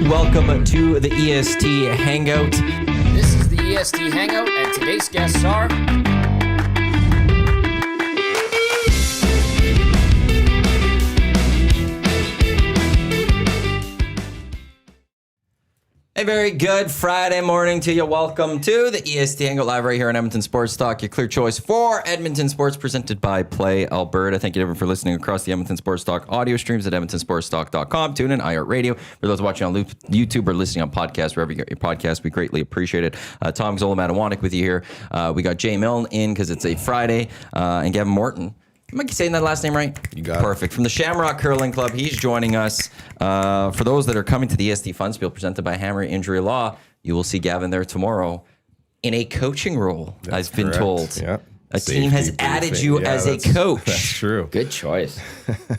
Welcome to the EST Hangout. This is the EST Hangout, and today's guests are... A very good Friday morning to you. Welcome to the EST Hangout live right here on Edmonton Sports Talk, your clear choice for Edmonton sports, presented by Play Alberta. Thank you everyone for listening across the Edmonton Sports Talk audio streams at edmontonsportstalk.com. Tune in, iHeartRadio. For those watching on YouTube or listening on podcast, wherever you get your podcast, we greatly appreciate it. Tom Gazzola, Matt Iwanyk with you here. We got Jay Milne in because it's a Friday, and Gavin Morton. Am I saying that last name right? You got it. Perfect. From the Shamrock Curling Club, he's joining us. For those that are coming to the EST Funspiel presented by Hammer Injury Law, you will see Gavin there tomorrow in a coaching role, I've been told. Yeah. A team has added you as a coach. That's true. Good choice.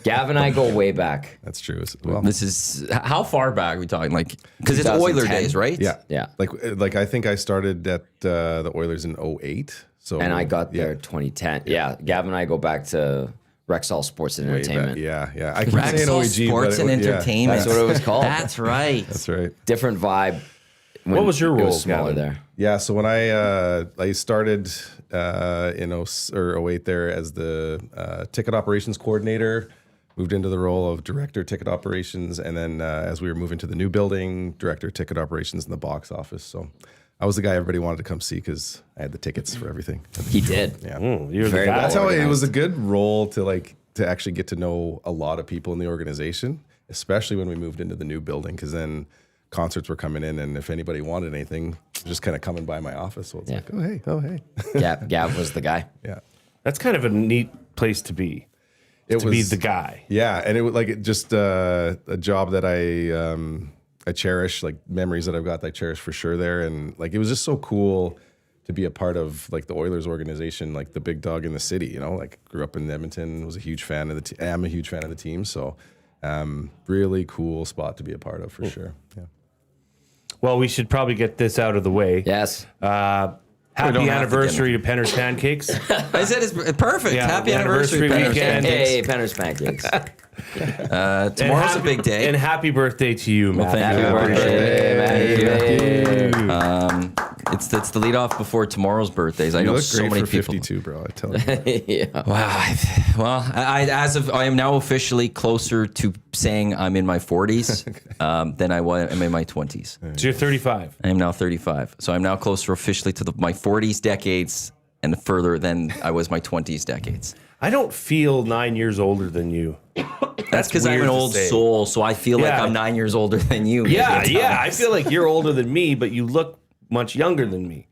Gavin and I go way back. That's true. Well, This is, how far back are we talking? Like, because it's Oiler 2010. days, right? yeah. Yeah. Like I think I started at the Oilers in 2008. So And I got there 2010. Yeah, Gavin and I go back to Rexall Sports and way back. Entertainment. Yeah. I keep saying Rexall OEG, Sports but and Entertainment. That's what it was called. That's right. That's right. Different vibe. What was your It role, was smaller Gavin? there. Yeah. So when I started in 08 there as the ticket operations coordinator, moved into the role of director ticket operations, and then as we were moving to the new building, director ticket operations in the box office. So I was the guy everybody wanted to come see because I had the tickets for everything. He did. Yeah. You're Very the guy. That's how it organized. was a good role to actually get to know a lot of people in the organization, especially when we moved into the new building, because then concerts were coming in, and if anybody wanted anything, just kind of coming by my office. So it's Yeah. like, oh hey. Gav was the guy. Yeah. That's kind of a neat place to be. To be the guy. Yeah, and it was just a job that I cherish, like memories that I've got that I cherish for sure there, and like it was just so cool to be a part of like the Oilers organization, like the big dog in the city. You know, like grew up in Edmonton, was a huge fan of the am a huge fan of the team, so really cool spot to be a part of for sure. Yeah. Well, we should probably get this out of the way. Yes. Happy don't have to anniversary to Penner's Pancakes. I said it's perfect. Yeah, Happy the anniversary, anniversary Penner's weekend. Pancakes. Hey, Penner's Pancakes. Tomorrow's a big day. And happy birthday to you, Matt. thank you. Happy birthday, Thank Matthew. It's the lead off before tomorrow's birthdays. I You know look so great many for people. 52, bro. I tell you. Yeah. Wow. I am now officially closer to saying I'm in my 40s than I am in my 20s. So you're 35. I am now 35. So I'm now closer officially to my 40s decades and further than I was my 20s decades. I don't feel 9 years older than you. That's because I'm weird an to old say. soul, so I feel like Yeah. I'm 9 years older than you. Yeah. maybe at I times. feel like you're older than me, but you look much younger than me.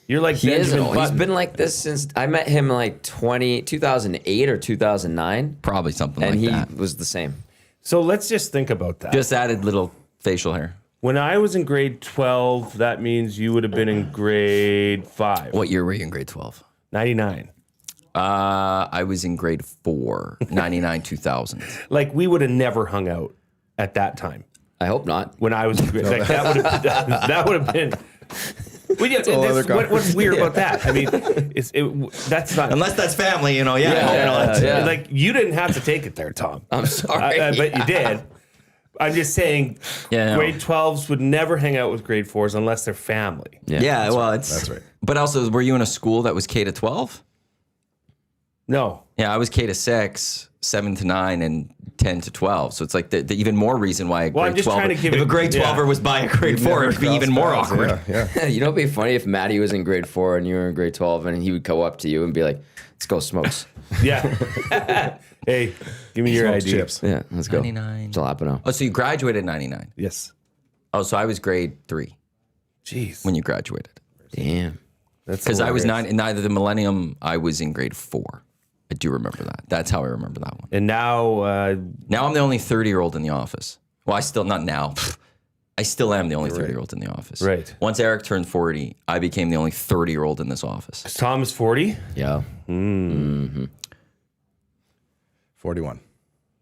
You're like He is. Benjamin He's Button. been like this since I met him like 2008 or 2009, Probably something and like he that. was the same. So let's just think about that. Just added little facial hair. When I was in grade 12, that means you would have been in grade 5. What year were you in grade 12? 99. I was in grade 4, 99, 2000. Like, we would have never hung out at that time. I hope not. When I was in grade, like, that would have been. Well, yeah, whole other what's weird about that? I mean, that's not. Unless that's family, you know, yeah. Yeah. Like, you didn't have to take it there, Tom. I'm sorry. I bet you did. I'm just saying, Yeah. grade 12s would never hang out with grade 4s unless they're family. Yeah, well, it's... That's right. But also, were you in a school that was K to 12? No. Yeah, I was K to 6, 7 to 9, and 10 to 12. So it's like the even more reason why a Well, I'm grade just 12... trying to give if it- a grade 12er yeah. was by a grade 4, it'd be even more awkward. Yeah. You know, it'd be funny if Maddie was in grade 4 and you were in grade 12, and he would go up to you and be like, "Let's go smokes." Yeah. Hey, give me your Smokes ID. chips. Yeah, let's go. 99. Jalapeno. Oh, so you graduated in 99. Yes. Oh, so I was grade 3 Jeez. when you graduated. Damn. That's Because I was hilarious. in neither the millennium, I was in grade 4. I do remember that. That's how I remember that one. And now, Now I'm the only 30-year-old in the office. Well, I still, not now. I still am the only 30-year-old in the office. Right. Once Eric turned 40, I became the only 30-year-old in this office. Tom is 40. Yeah. 41.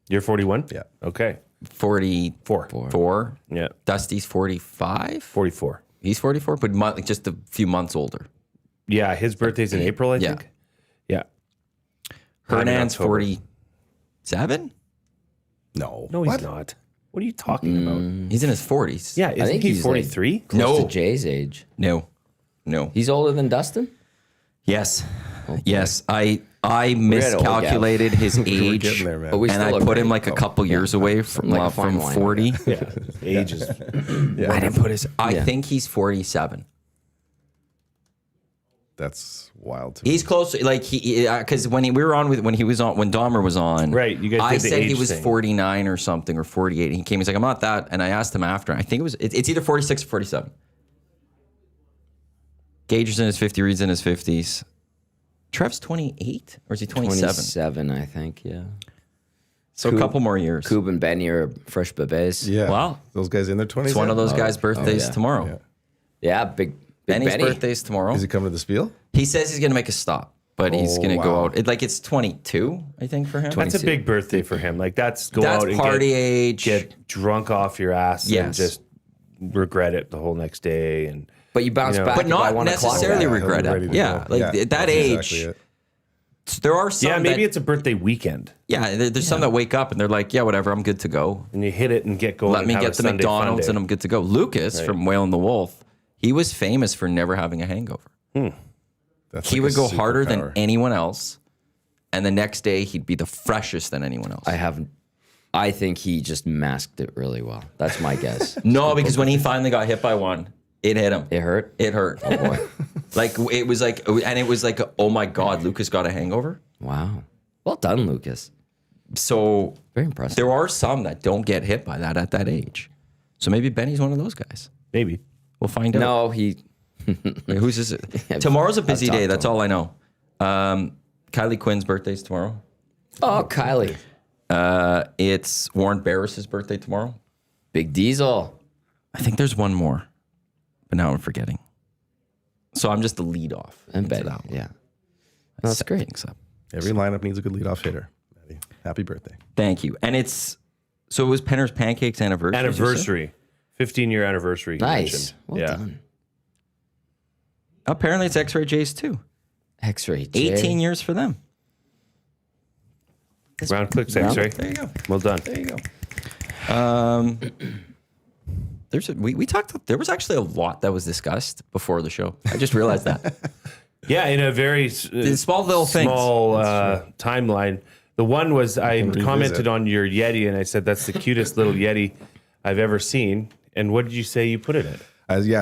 You're 41? Yeah. Okay. 44. Four. Yeah. Dusty's 45. 44. He's 44, but like just a few months older. Yeah. His birthday's in April, I Yeah. think. Yeah. Hernan's October. 47? No. No, he's not. What are you talking about? He's in his 40s. Yeah, I isn't think he he's 43? Like, close to Jay's age. No. He's older than Dustin? Yes. Oh, Yes. I miscalculated his We're age. getting there, man. But we And still I look put him great. like a couple years away from, Like a fine from wine. 40. Yeah, age is. I didn't put his. I Yeah. think he's 47. That's wild to me. He's close. Like because when we were on when Dahmer was on, Right, you guys I did the said he age was thing. 49 or something or 48. And he came. He's like, I'm not that. And I asked him after. I think it's either 46 or 47. Gage is in his 50s. Reed's in his 50s. Trev's 28 or is he 27? 27, I think, yeah. So a couple more years. Coob and Benny are fresh bebés. Yeah. Wow. Those guys in their 20s. It's one of those guys' birthdays yeah. tomorrow. Yeah. Yeah, big Benny's Benny. birthday's tomorrow. Is he coming to the Spiel? He says he's going to make a stop, but he's Oh, going to go wow. out. It's 22, I think, for him. That's a big birthday for him. Like that's go That's out and party age. get drunk off your ass and Yes. just regret it the whole next day. And But you bounce You know. back but by not 1 o'clock. necessarily Yeah, regret he'll be ready it. to Yeah, go. like Yeah, at that that's age, exactly it. there are some. yeah, maybe that, it's a birthday weekend there's some that wake up and they're like, yeah, whatever, I'm good to go. and you hit it and get going. Let and me have get a to Sunday fun McDonald's day. and I'm good to go. Lucas from Whale and the Wolf, he was famous for never having a hangover. That's He like would a go harder than superpower. anyone else, and the next day he'd be the freshest than anyone else. I think he just masked it really well. That's my guess. No, because when he finally got hit by one, it hit him. It hurt? It hurt. Oh boy. It was like, oh my God, Lucas got a hangover. Wow. Well done, Lucas. So Very impressive. there are some that don't get hit by that at that age. So maybe Benny's one of those guys. Maybe. We'll find out. No, he. Wait, who's this? Tomorrow's a busy talked day. to That's him. all I know. Kylie Quinn's birthday's tomorrow. Oh, Kylie. It's Warren Barris's birthday tomorrow. Big Diesel. I think there's one more, but now I'm forgetting. So I'm just the lead off. And into Betty. that one. Yeah. No, that's Set great. things up. Every lineup needs a good leadoff hitter. Maddie, happy birthday. Thank you. And it was Penner's Pancakes anniversary. did you say? Anniversary. 15-year anniversary. he Nice. mentioned. Well yeah. done. Apparently it's X-Ray Jays too. X-ray. J. 18 years for them. Round clicks, X-ray. There you go. Well done. There you go. We talked. There was actually a lot that was discussed before the show. I just realized that. Yeah, in a very small little things. small timeline. The one was I revisit. commented on your Yeti and I said that's the cutest little Yeti I've ever seen. And what did you say you put in it?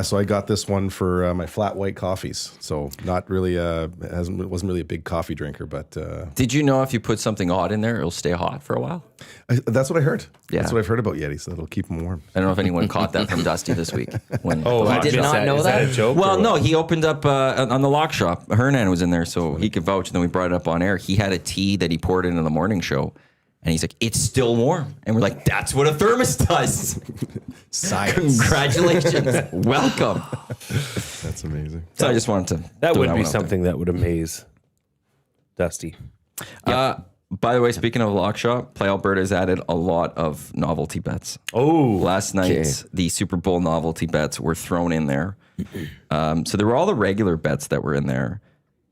So I got this one for my flat white coffees. So not really, wasn't really a big coffee drinker, but Did you know if you put something hot in there, it'll stay hot for a while? that's what I heard. Yeah. That's what I've heard about Yetis. So it'll keep them warm. I don't know if anyone caught that from Dusty this week. When the I lock did shop- not know is that that? a joke? Well, or no, what? he opened up on the lock shop. Hernan was in there, so he could vouch. And then we brought it up on air. He had a tea that he poured into the morning show, and he's like, "It's still warm." And we're like, "That's what a thermos does." Science. Congratulations, welcome. That's amazing. So I just wanted to. That throw would be one out there. something that would amaze Dusty. By the way, speaking of lock shop, Play Alberta has added a lot of novelty bets. Oh, Last night, Okay. the Super Bowl novelty bets were thrown in there. So there were all the regular bets that were in there.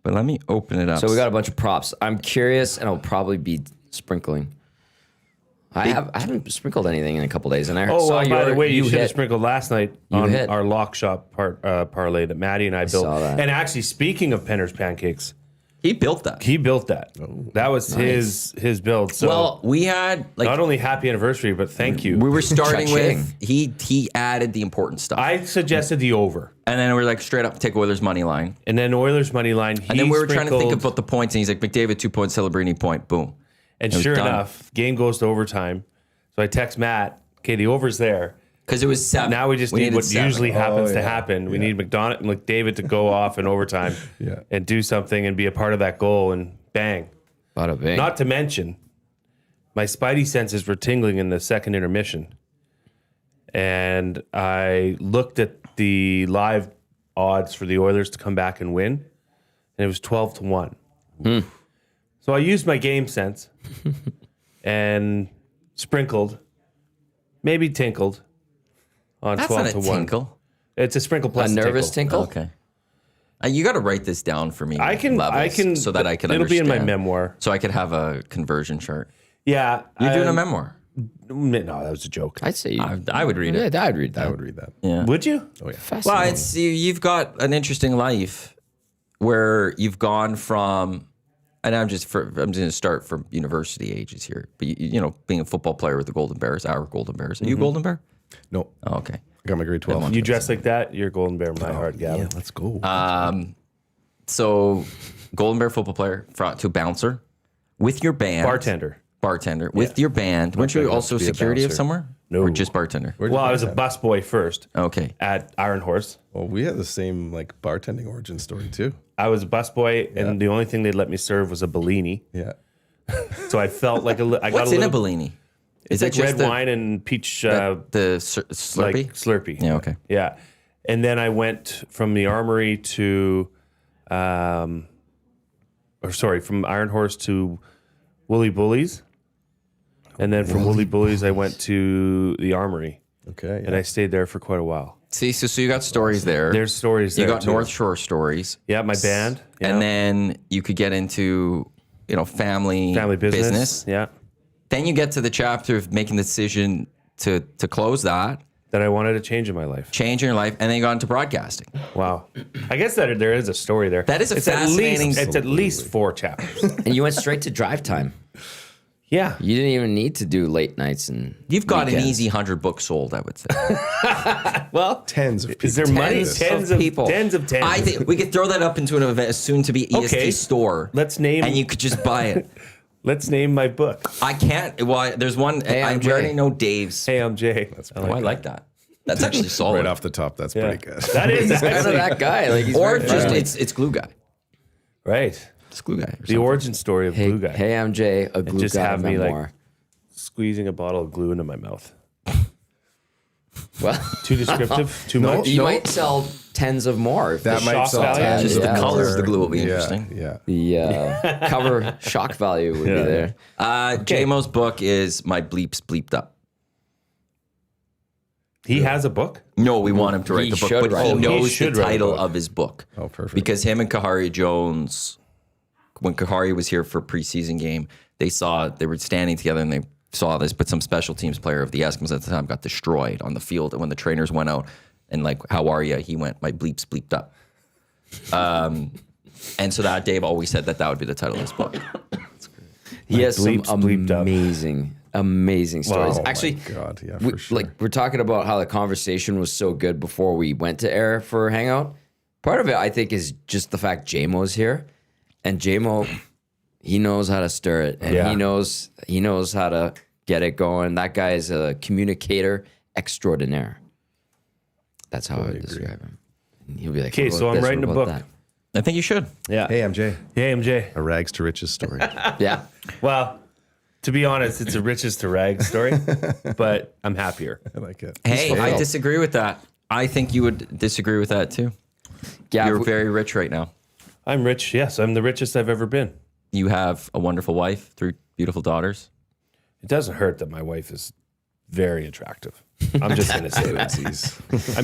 But let me open it up. So we got a bunch of props. I'm curious, and I'll probably be sprinkling. I haven't sprinkled anything in a couple days, and I oh saw by the way, you should have hit. sprinkled last night on hit. our lock shop parlay that Maddie and I built. saw that. And actually, speaking of Penner's Pancakes, he built that. he built that. That was his build. So Well, we had not only happy anniversary, but thank you. we were starting Cha-ching. with he added the important stuff, I suggested the over, and then we were like straight up take Oilers money line, and then Oilers money line. and then we were trying to think sprinkled- about the points, and he's like McDavid 2 points, Celebrini point, boom. And was sure done. enough, game goes to overtime. So I text Matt, okay, the over's there. Because it was 7. Now we just need needed what 7. usually happens to yeah. happen. We need McDavid to go off in overtime Yeah. and do something and be a part of that goal and bang. Bada bing. Not to mention, my spidey senses were tingling in the second intermission. And I looked at the live odds for the Oilers to come back and win, and it was 12-1. So I used my game sense and sprinkled, maybe tinkled on That's 12 not a to 1. tinkle. It's a sprinkle plus a nervous tinkle. Okay. You got to write this down for me. I can, so that I can. It'll be in my understand. memoir. So I could have a conversion chart. Yeah, You're doing a memoir. No, that was a joke. I'd say I would read it. Yeah, I'd read that. I would read that. Yeah. Would you? Oh yeah. Well, Fascinating. it's you've got an interesting life where you've gone from, and I'm just going to start from university ages here, but you know, being a football player with the Golden Bears, our Golden Bears. Are you Golden Bear? No. Oh, okay. I got my grade 12. You dress like that, you're Golden Bear in my heart, Gavin. Yeah, let's go. So, Golden Bear football player to bouncer with your band. Bartender with your band. Weren't you band also wants to be a security of bouncer. somewhere? No. Or just bartender? Well, I was a busboy first Okay. at Iron Horse. Well, we had the same like bartending origin story too. I was a busboy, and the only thing they'd let me serve was a Bellini. Yeah. So I felt like I got What's a in a little, Bellini? It's like red wine and peach Slurpee? like Slurpee. Yeah, okay. Yeah. And then I went from the Armory to, from Iron Horse to Woolly Bullies. And then from Woolly Bullies, I went to the Armory. Okay. And I stayed there for quite a while. See, so you got stories there. There's stories you there got too. North Shore stories. Yeah, my band. Yeah. And then you could get into, family business. Yeah. Then you get to the chapter of making the decision to close that, That I wanted to change in my life. change in your life, and then you got into broadcasting. Wow. I guess that there is a story there. That is a it's fascinating- It's at least 4 chapters. And you went straight to drive time. Yeah. You didn't even need to do late nights and You've got weekends. an easy 100 books sold, I would say. Well, Tens of people. is there money? Tens Tens of of people. Tens of tens. I think we could throw that up into an event, a soon-to-be EST Okay. store. Let's name- and you could just buy it. Let's name my book. I can't. Well, there's one. Hey, I I'm Jay. already know Dave's. Hey, I'm Jay. I like that. That's actually solid. Right off the top, that's Yeah. pretty good. That is Kind of actually that guy. Like he's Or very just friendly. it's glue guy. right. It's glue guy. The origin story of Hey, Glue Guy. hey, I'm Jay, a glue just guy have me, like, memoir. Squeezing a bottle of glue into my mouth. Well, Too descriptive? Too much? you might sell tens of more. If That the might shock sell value? tens Just of the yeah, colors of more. the glue will be Yeah, interesting. Yeah. the cover shock value would be there. JMO's book is My Bleeps Bleeped Up. He has a book? No, we want him to write He the book, should but write he it. He knows the should write a title book. of his book. Oh, perfect. Because him and Kahari Jones, when Kahari was here for a preseason game, they were standing together and they saw this, but some special teams player of the Eskimos at the time got destroyed on the field. And when the trainers went out and like, how are you? He went, my bleeps bleeped up. And so that Dave always said that would be the title of his book. He has some bleeps bleeped up. amazing stories. Oh my Actually, God, yeah, we- for sure. like we're talking about how the conversation was so good before we went to air for Hangout. Part of it, I think, is just the fact JMO's here, and JMO, he knows how to stir it, and Yeah. he knows how to get it going. That guy is a communicator extraordinaire. That's how I would describe him. And he'll be like, Okay, "What so about I'm this? writing What a about book. I think you should. Yeah. Hey, I'm Jay. Hey, I'm Jay. A rags to riches story. that?" Yeah. Well, to be honest, it's a riches to rags story, but I'm happier. I like it. Hey, I fulfilled. disagree with that. I think you would disagree with that too. Yeah, You're very rich right now. I'm rich. Yes, I'm the richest I've ever been. You have a wonderful wife, 3 beautiful daughters. It doesn't hurt that my wife is very attractive. I'm just going to say that. I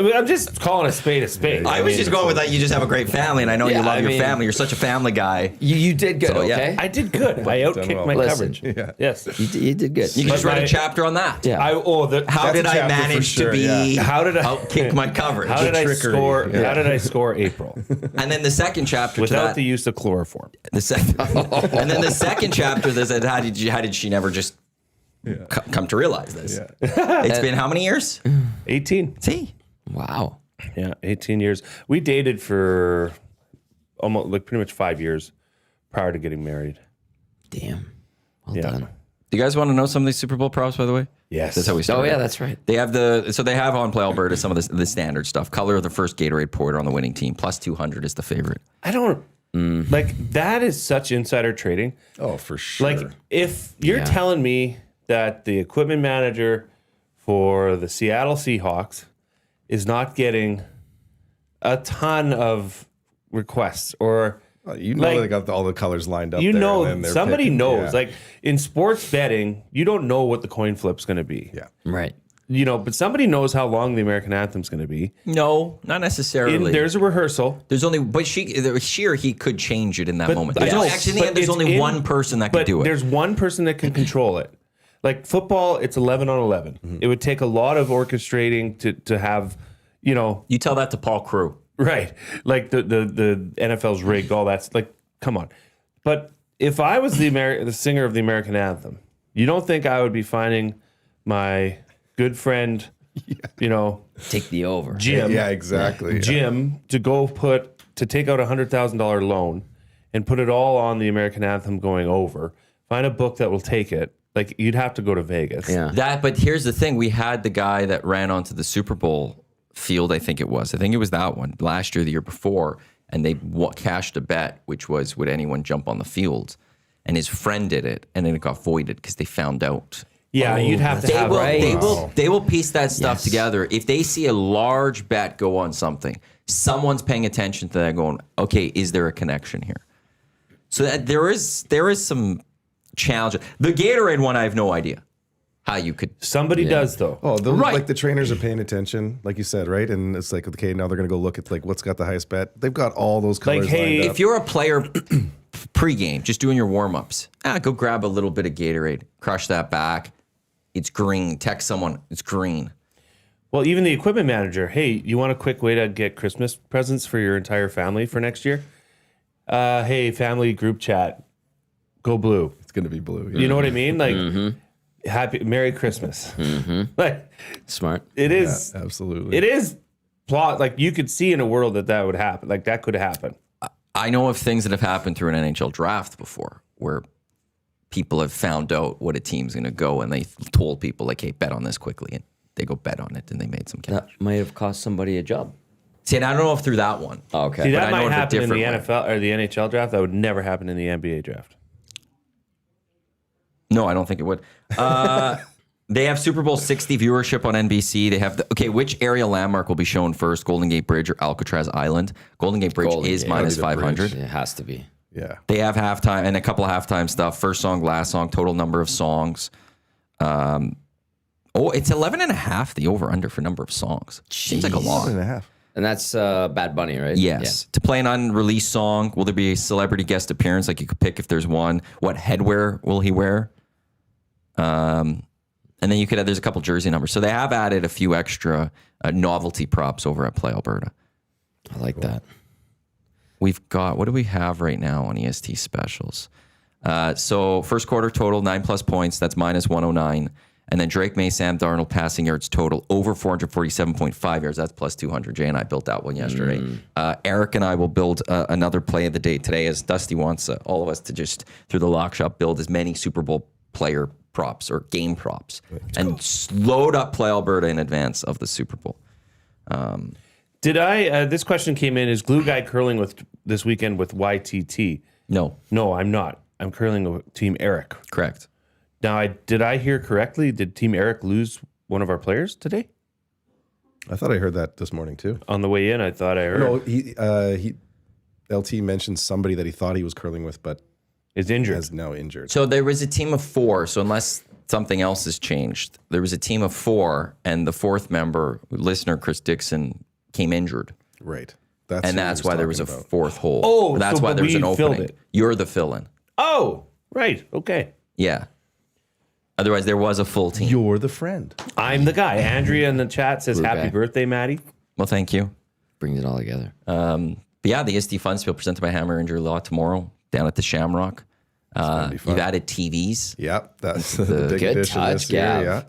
mean, I'm just calling a spade a spade. I was just going with that. You just have a great family, and I know you Yeah, love I your mean- family. You're such a family guy. You did good, So, yeah. okay? I did good. I outkicked well. my Listen. coverage. Yeah. Yes. You did good. You can just But write my- a chapter on that. Yeah. How That's did a I chapter for manage sure, to be yeah. How did I outkick my coverage? How did I trickery. score? Yeah. How did I score April And then the second chapter to without that, the use of chloroform? the second, and then the second chapter that said, how did she never just come to realize this? Yeah. It's been how many years? 18. See, Wow. Yeah, 18 years. We dated for almost like pretty much 5 years prior to getting married. Damn. Well Yeah. done. do you guys want to know some of these Super Bowl props? By the way, Yes. that's how we started. Oh, yeah, that's right. They have they have on Play Alberta some of the standard stuff. Color of the first Gatorade poured on the winning team. Plus 200 is the favorite. I don't like that is such insider trading. Oh, for sure. Like if you're Yeah. telling me that the equipment manager for the Seattle Seahawks is not getting a ton of requests or you know like- they got all the colors lined up. you there, know and then they're somebody picking- knows yeah. like in sports betting you don't know what the coin flip's going to be. Yeah. Right. You know, but somebody knows how long the American anthem's going to be. No, not necessarily. There's a rehearsal. There's only, but she or he could change it in that But moment. I There's know, only, actually, in the but end, there's it's only in- one person that could But do it. there's one person that can control it. Like football, it's 11 on 11. It would take a lot of orchestrating to have, you know, You tell that to Paul Crew. right. Like the NFL's rigged, all that's like, come on. But if I was the singer of the American anthem, you don't think I would be finding my good friend, you know, Take the over. Jim, Yeah, exactly. Jim, to take out $100,000 loan and put it all on the American anthem going over. Find a book that will take it. Like you'd have to go to Vegas. Yeah. But here's the thing: we had the guy that ran onto the Super Bowl field. I think it was that one last year, the year before, and they cashed a bet, which was would anyone jump on the field, and his friend did it, and then it got voided because they found out. Yeah, you'd have to have They will piece that stuff together. If they see a large bet go on something, someone's paying attention to that, going, okay, is there a connection here? So that there is some challenge. The Gatorade one, I have no idea how you could. Somebody does though. Oh, Right. like the trainers are paying attention, like you said, right? And it's like, okay, now they're going to go look at like what's got the highest bet. They've got all those colors hey, lined up. If you're a player pregame, just doing your warm-ups, go grab a little bit of Gatorade, crush that back. It's green. Text someone, it's green. Well, even the equipment manager, hey, you want a quick way to get Christmas presents for your entire family for next year? Hey, family group chat, go blue. It's going to be blue. Yeah. You know what I mean? Like, Merry Christmas. Like, Smart. it is. Absolutely. It is plot. Like you could see in a world that would happen. Like that could happen. I know of things that have happened through an NHL draft before where people have found out what a team's going to go and they told people like, hey, bet on this quickly. And they go bet on it and they made some cash. That might have cost somebody a job. See, and I don't know if through that one. Oh, okay. See, But that I know might of a happen in the different NFL or the NHL draft. That would never happen in the NBA draft. No, I don't think it would. They have Super Bowl 60 viewership on NBC. They have which area landmark will be shown first? Golden Gate Bridge or Alcatraz Island? Golden Gate Bridge Golden is Gate. minus Gotta be the 500. bridge. It has to be. Yeah. They have halftime and a couple of halftime stuff. First song, last song, total number of songs. It's 11 and a half, the over-under for number of songs. Seems like a lot. 1.5. And that's Bad Bunny, right? Yes. To play an unreleased song, will there be a celebrity guest appearance? Like you could pick if there's one. What headwear will he wear? And then you could have, there's a couple jersey numbers. So they have added a few extra novelty props over at Play Alberta. I like that. We've got, what do we have right now on EST specials? So first quarter total, 9+ points. That's minus 109. And then Drake May, Sam Darnold passing yards total over 447.5 yards. That's plus 200. Jay and I built that one yesterday. Eric and I will build another play of the day today as Dusty wants all of us to just, through the lock shop, build as many Super Bowl player props or game props and load up Play Alberta in advance of the Super Bowl. This question came in, is Glue Guy curling this weekend with YTT? No, No, I'm not. I'm curling with Team Eric. correct. Now, did I hear correctly? Did Team Eric lose one of our players today? I thought I heard that this morning too. On the way in, I thought I heard No, he LT mentioned somebody that he thought he was curling with, but is injured. is now injured. So there was a team of 4. So unless something else has changed, there was a team of 4, and the 4th member, listener Chris Dixon, came injured. Right. And who that's he was why there was a talking about. 4th hole. Oh, that's so why but there was an we filled opening. it. You're the fill-in. Oh, right. Okay. Yeah. Otherwise, there was a full team. You're the friend. I'm the guy. Andrea in the chat says, Blue happy guy. birthday, Maddie. Well, thank you. Brings it all together. But yeah, the EST Funspiel presented by Hammer Injury Law tomorrow down at the Shamrock. You've added TVs. Yep, that's the big Good addition touch, this year. Gav.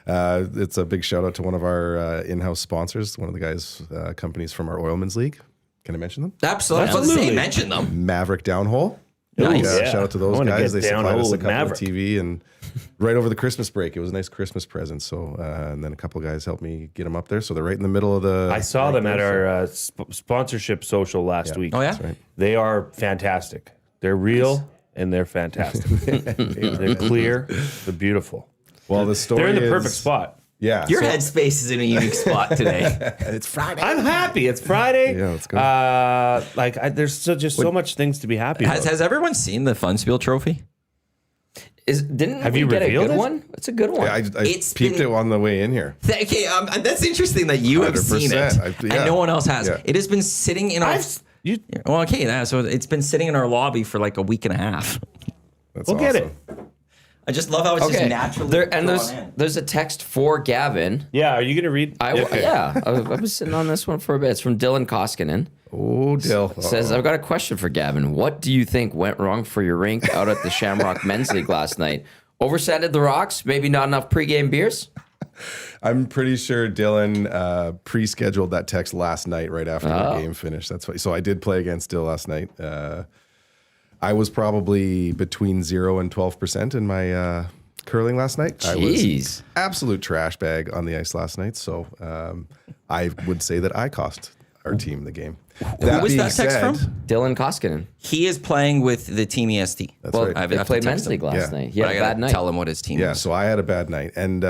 Yeah, it's a big shout out to one of our in-house sponsors, one of the guys, companies from our Oilman's League. Can I mention them? Absolutely. I was about to say, mention them. Maverick Downhole. Nice. Yeah, Yeah. shout out to I those wanna guys. get They supplied downhole us a with couple Maverick. of TV and right over the Christmas break. It was a nice Christmas present. So, and then a couple of guys helped me get them up there. So they're right in the middle of the. I saw right them at there, our sponsorship social last week. Oh, yeah? right. They are fantastic. They're real and they're fantastic. They're clear. They're beautiful. Well, the story They're in the is- perfect spot. Yeah. Your so- headspace is in a unique spot today. It's Friday. I'm happy. It's Friday. Yeah, let's go. There's so much things to be happy about. Has everyone seen the Funspiel trophy? Didn't Have we you get a revealed good it? one? It's a good one. I It's peeped been- it on the way in here. Okay, that's interesting that you have seen it 100%. and no one else has. Yeah. It has been sitting in our. You, So it's been sitting in our lobby for like a week and a half. That's we'll awesome. get it. I just love how it's just Okay. naturally There's a text for Gavin. Yeah, are you going to read? Yeah, I was sitting on this one for a bit. It's from Dylan Koskinen. Oh, Dill. Says, I've got a question for Gavin. What do you think went wrong for your rink out at the Shamrock Men's League last night? Oversanded the rocks? Maybe not enough pregame beers? I'm pretty sure Dylan pre-scheduled that text last night right after the game finished. That's why. So I did play against Dill last night. I was probably between 0 and 12% in my curling last night. I was absolute trash bag on the ice last night. So I would say that I cost our team the game. Who was that text from? Dylan Koskinen. He is playing with the team EST. That's right. They played Men's League last night. He had a bad night. Tell him what his team Yeah, is. so I had a bad night. And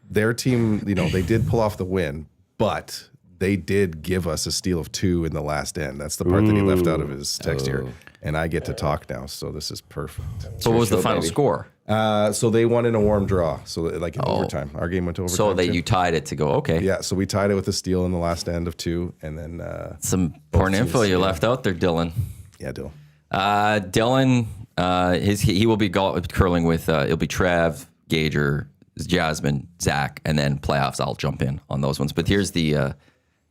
their team, they did pull off the win, but they did give us a steal of 2 in the last end. That's the part that he left out of his text here. And I get to talk now, so this is perfect. So what was the final score? So they won in a warm draw, so like in overtime. Our game went to overtime. So that too. you tied it to go, okay. Yeah, so we tied it with a steal in the last end of 2, and then Some important info you left out there, Dylan. yeah, Dill. Dylan, he will be curling with, it'll be Trev, Gager, Jasmine, Zach, and then playoffs. I'll jump in on those ones. But here's the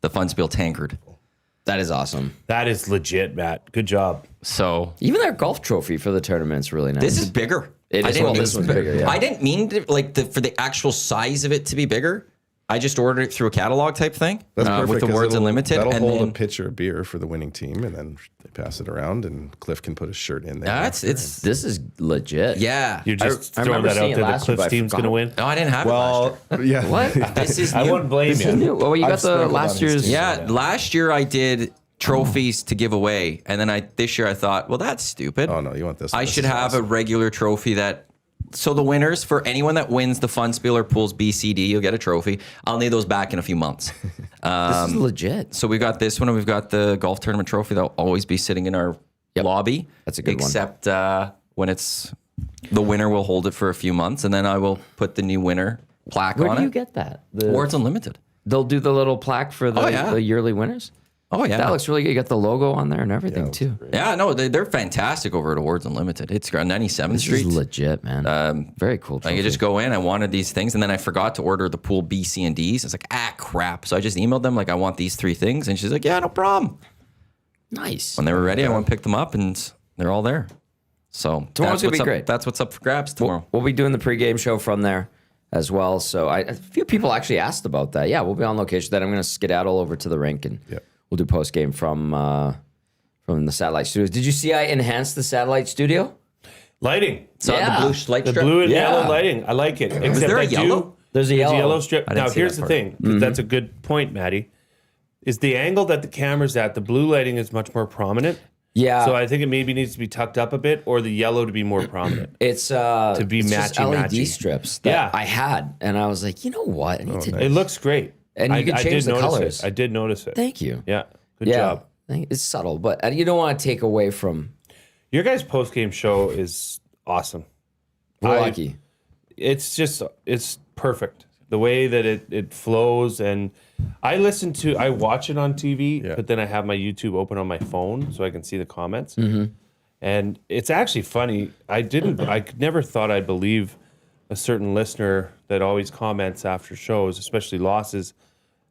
Funspiel tankard. That is awesome. That is legit, Matt. Good job. So Even their golf trophy for the tournament's really nice. this is bigger. It is. Well, this one's bigger, yeah. I didn't mean to, for the actual size of it to be bigger. I just ordered it through a catalog type thing That's perfect. with the 'cause words unlimited. That'll and hold then, a pitcher of beer for the winning team, and then they pass it around, and Cliff can put his shirt in there. it's This is legit. yeah. You're just I throwing remember that seeing out it there. The last year, Cliffs but I team's going to forgot. win. No, I didn't have it last well, yeah. What? This is I new. wouldn't blame you. Well, you got the sprinkled last on his year's. team. Yeah, last year I did trophies to give away, and then this year I thought, well, that's stupid. Oh no, you want this? I This should is have a awesome. regular trophy that. So the winners, for anyone that wins the Funspiel or pools BCD, you'll get a trophy. I'll need those back in a few months. This is legit. So we got this one, and we've got the golf tournament trophy that'll always be sitting in our lobby. That's a good one. Except when it's the winner, will hold it for a few months, and then I will put the new winner plaque Where on do you it. get that? Words Unlimited. They'll do the little plaque for the yearly winners. Oh yeah, That looks really good. You got the logo on there and everything too. yeah. No, they're fantastic over at Awards Unlimited. It's on 97th This Street. is legit, man. Very cool. I could just go in. I wanted these things, and then I forgot to order the pool B, C, and D's. I was like, crap. So I just emailed them like, I want these 3 things, and she's like, yeah, no problem. Nice. When they were ready, I went and picked them up, and they're all there. So Tomorrow's gonna be great. That's what's up for grabs tomorrow. We'll be doing the pregame show from there as well. So a few people actually asked about that. Yeah, we'll be on location. Then I'm going to skedaddle over to the rink and we'll do post game from the satellite studios. Did you see I enhanced the satellite studio? Lighting. So Yeah. the blue light The strip. blue and Yeah. yellow lighting. I like it. Except there a I do- yellow? There's a yellow. strip. I didn't Now, see here's that the part. thing. That's a good point, Maddie. Is the angle that the camera's at, the blue lighting is much more prominent. Yeah. So I think it maybe needs to be tucked up a bit, or the yellow to be more prominent. It's To be it's just LED matchy-matchy. strips that Yeah. I had, and I was like, you know what? I need to. It looks great. And you can I change did the notice colors. It. I did notice it. Thank you. Yeah. Good job. It's subtle, but you don't want to take away from. Your guys' post game show is awesome. We're I- lucky. It's perfect. The way that it flows, and I watch it on TV, but then I have my YouTube open on my phone so I can see the comments. Mm-hmm. And it's actually funny. I never thought I'd believe a certain listener that always comments after shows, especially losses.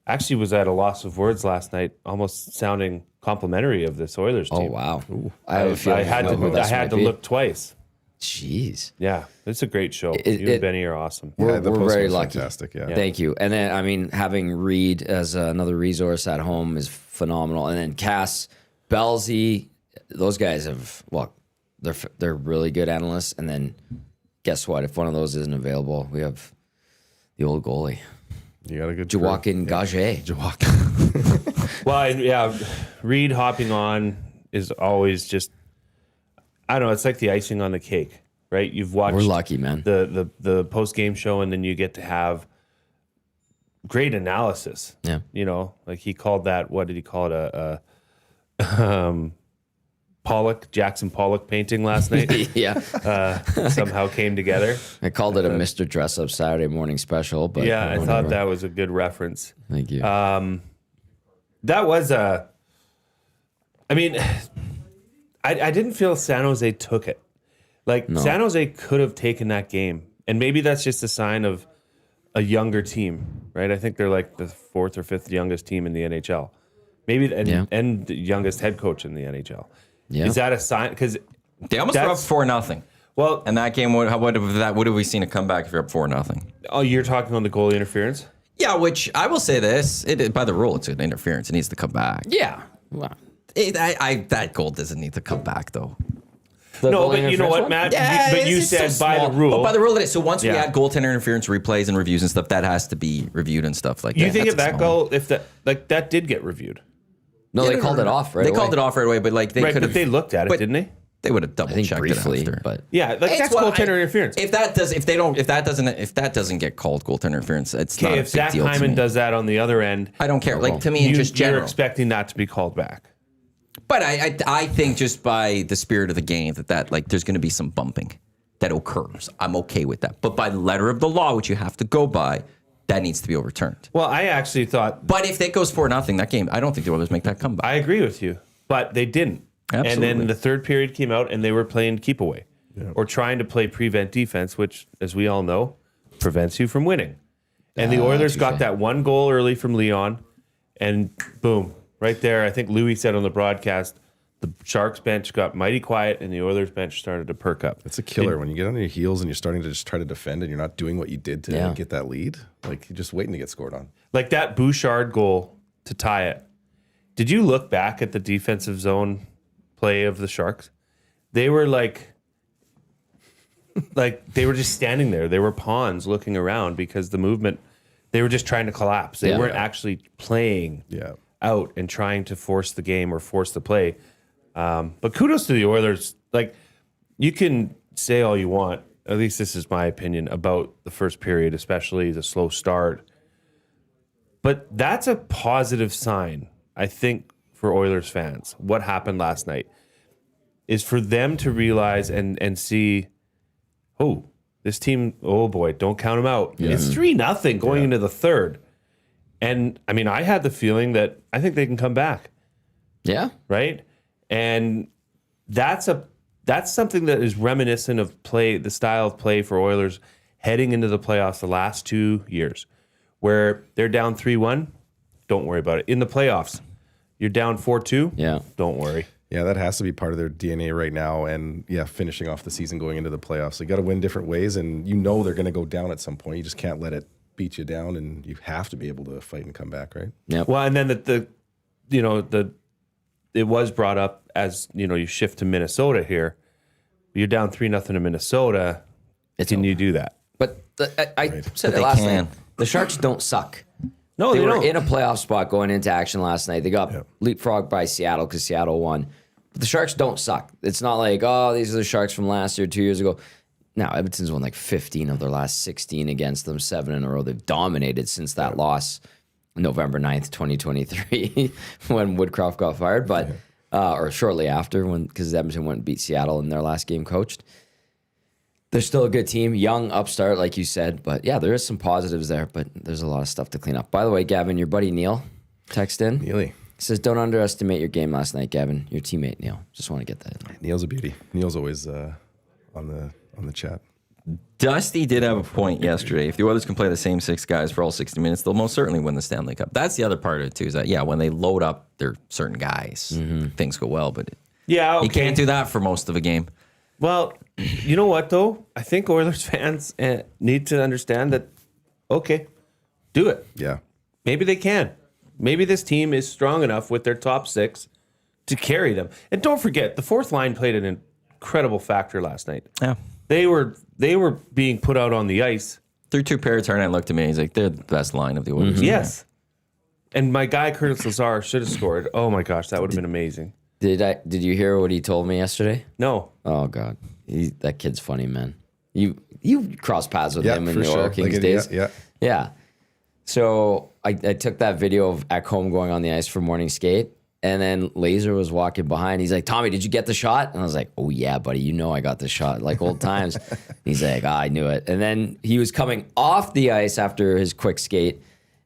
Actually was at a loss of words last night, almost sounding complimentary of this Oilers Oh team. wow! I have a feeling I had know who to this might be. look twice. Jeez. Yeah, it's a great show. You and Benny are awesome. We're, the we're post very was lucky. Fantastic, yeah. Thank you. And then, I mean, having Reed as another resource at home is phenomenal. And then Cass, Belzy, those guys they're really good analysts. And then, guess what? If one of those isn't available, we have the old goalie, You got a good Joaquin Gage. Well, Reed hopping on is always just, I don't know, it's like the icing on the cake, right? You've watched We're lucky, man. the post game show, and then you get to have great analysis. Yeah. You know, like he called that, what did he call it? Jackson Pollock painting last night. Yeah. Somehow came together. I called it a Mr. Dress Up Saturday morning special. But Yeah, I whatever. thought that was a good reference. Thank you. That was I mean, I didn't feel San Jose took it. Like San Jose could have taken that game, and maybe that's just a sign of a younger team, right? I think they're like the 4th or 5th youngest team in the NHL, maybe, and the youngest head coach in the NHL. Yeah. Is that a sign? Because They almost were up 4-0. Well, And that game, what have we seen a comeback if you're up 4-0? oh, you're talking on the goalie interference. Yeah, which I will say this: by the rule, it's an interference. It needs to come back. Yeah. Wow. That goal doesn't need to come back though. No, but you know what, Matt? You said by the rule. But by the rule, it is. So once we Yeah. add goaltender interference replays and reviews and stuff, that has to be reviewed and stuff like that. You think That's if a that small goal, if that did get reviewed, No, they called it off right They away. called it off right away, but like they right? could But have. they looked at it, but didn't they? They would have double I think checked briefly, it after. but Yeah, like It's that's what goaltender interference. If that doesn't get called goaltender interference, it's not Okay, a if big Zach deal to Hyman me. does that on the other end, I don't care. Like to me, in just you're general. expecting that to be called back. But I think just by the spirit of the game that like there's going to be some bumping that occurs. I'm okay with that. But by the letter of the law, which you have to go by, that needs to be overturned. Well, I actually thought But if it goes 4-0 that game, I don't think the Oilers make that comeback. I agree with you, but they didn't. And Absolutely. then the third period came out, and they were playing keep away or trying to play prevent defense, which, as we all know, prevents you from winning. And the Oilers got that one goal early from Leon, and boom, right there. I think Louis said on the broadcast, the Sharks bench got mighty quiet, and the Oilers bench started to perk up. It's a killer when you get on your heels and you're starting to just try to defend and you're not doing what you did to get that lead. Like you're just waiting to get scored on. Like that Bouchard goal to tie it. Did you look back at the defensive zone play of the Sharks? They were like they were just standing there. They were pawns looking around because the movement, they were just trying to collapse. They weren't actually playing out and trying to force the game or force the play. But kudos to the Oilers. Like, you can say all you want, at least this is my opinion, about the first period, especially the slow start. But that's a positive sign, I think, for Oilers fans. What happened last night is for them to realize and see, oh, this team, oh boy, don't count them out. It's 3-0 going into the third. And, I mean, I had the feeling that I think they can come back, Yeah. right? And that's something that is reminiscent of the style of play for Oilers heading into the playoffs the last 2 years, where they're down 3-1, don't worry about it. In the playoffs, you're down 4-2, don't worry. Yeah, that has to be part of their DNA right now. And finishing off the season going into the playoffs. They got to win different ways, and they're going to go down at some point. You just can't let it beat you down, and you have to be able to fight and come back, right? Yeah. Well, and then it was brought up as, you shift to Minnesota here. You're down 3-0 to Minnesota. Can you do that? But I said But it they last can. night. The Sharks don't suck. No, They they were don't. in a playoff spot going into action last night. They got leapfrogged by Seattle because Seattle won. But the Sharks don't suck. It's not like, oh, these are the Sharks from last year, 2 years ago. No, Edmonton's won like 15 of their last 16 against them, 7 in a row. They've dominated since that loss November 9th, 2023, when Woodcroft got fired, but or shortly after, because Edmonton went and beat Seattle in their last game coached. They're still a good team, young upstart, like you said. But yeah, there is some positives there, but there's a lot of stuff to clean up. By the way, Gavin, your buddy Neil text in. Neely. Says, don't underestimate your game last night, Gavin. Your teammate, Neil. Just want to get that in there. Neil's a beauty. Neil's always on the chat. Dusty did have a point yesterday. If the Oilers can play the same 6 guys for all 60 minutes, they'll most certainly win the Stanley Cup. That's the other part of it, too, is that, when they load up their certain guys, things go well. But Yeah, okay. you can't do that for most of a game. Well, you know what, though? I think Oilers fans need to understand that, okay, do it. Yeah. Maybe they can. Maybe this team is strong enough with their top 6 to carry them. And don't forget, the fourth line played an incredible factor last night. Yeah. They were being put out on the ice. Through 2 periods, Hartnett looked at me. He's like, they're the best line of the Oilers. Yes. And my guy, Curtis Lazar, should have scored. Oh, my gosh, that would have been amazing. Did you hear what he told me yesterday? No. Oh God, that kid's funny, man. You cross paths with him in for the sure. Oil Kings Like, days. Yeah. So I took that video of Ekholm going on the ice for morning skate, and then Laser was walking behind. He's like, "Tommy, did you get the shot?" And I was like, "Oh yeah, buddy, I got the shot, like old times." He's like, I knew it. And then he was coming off the ice after his quick skate,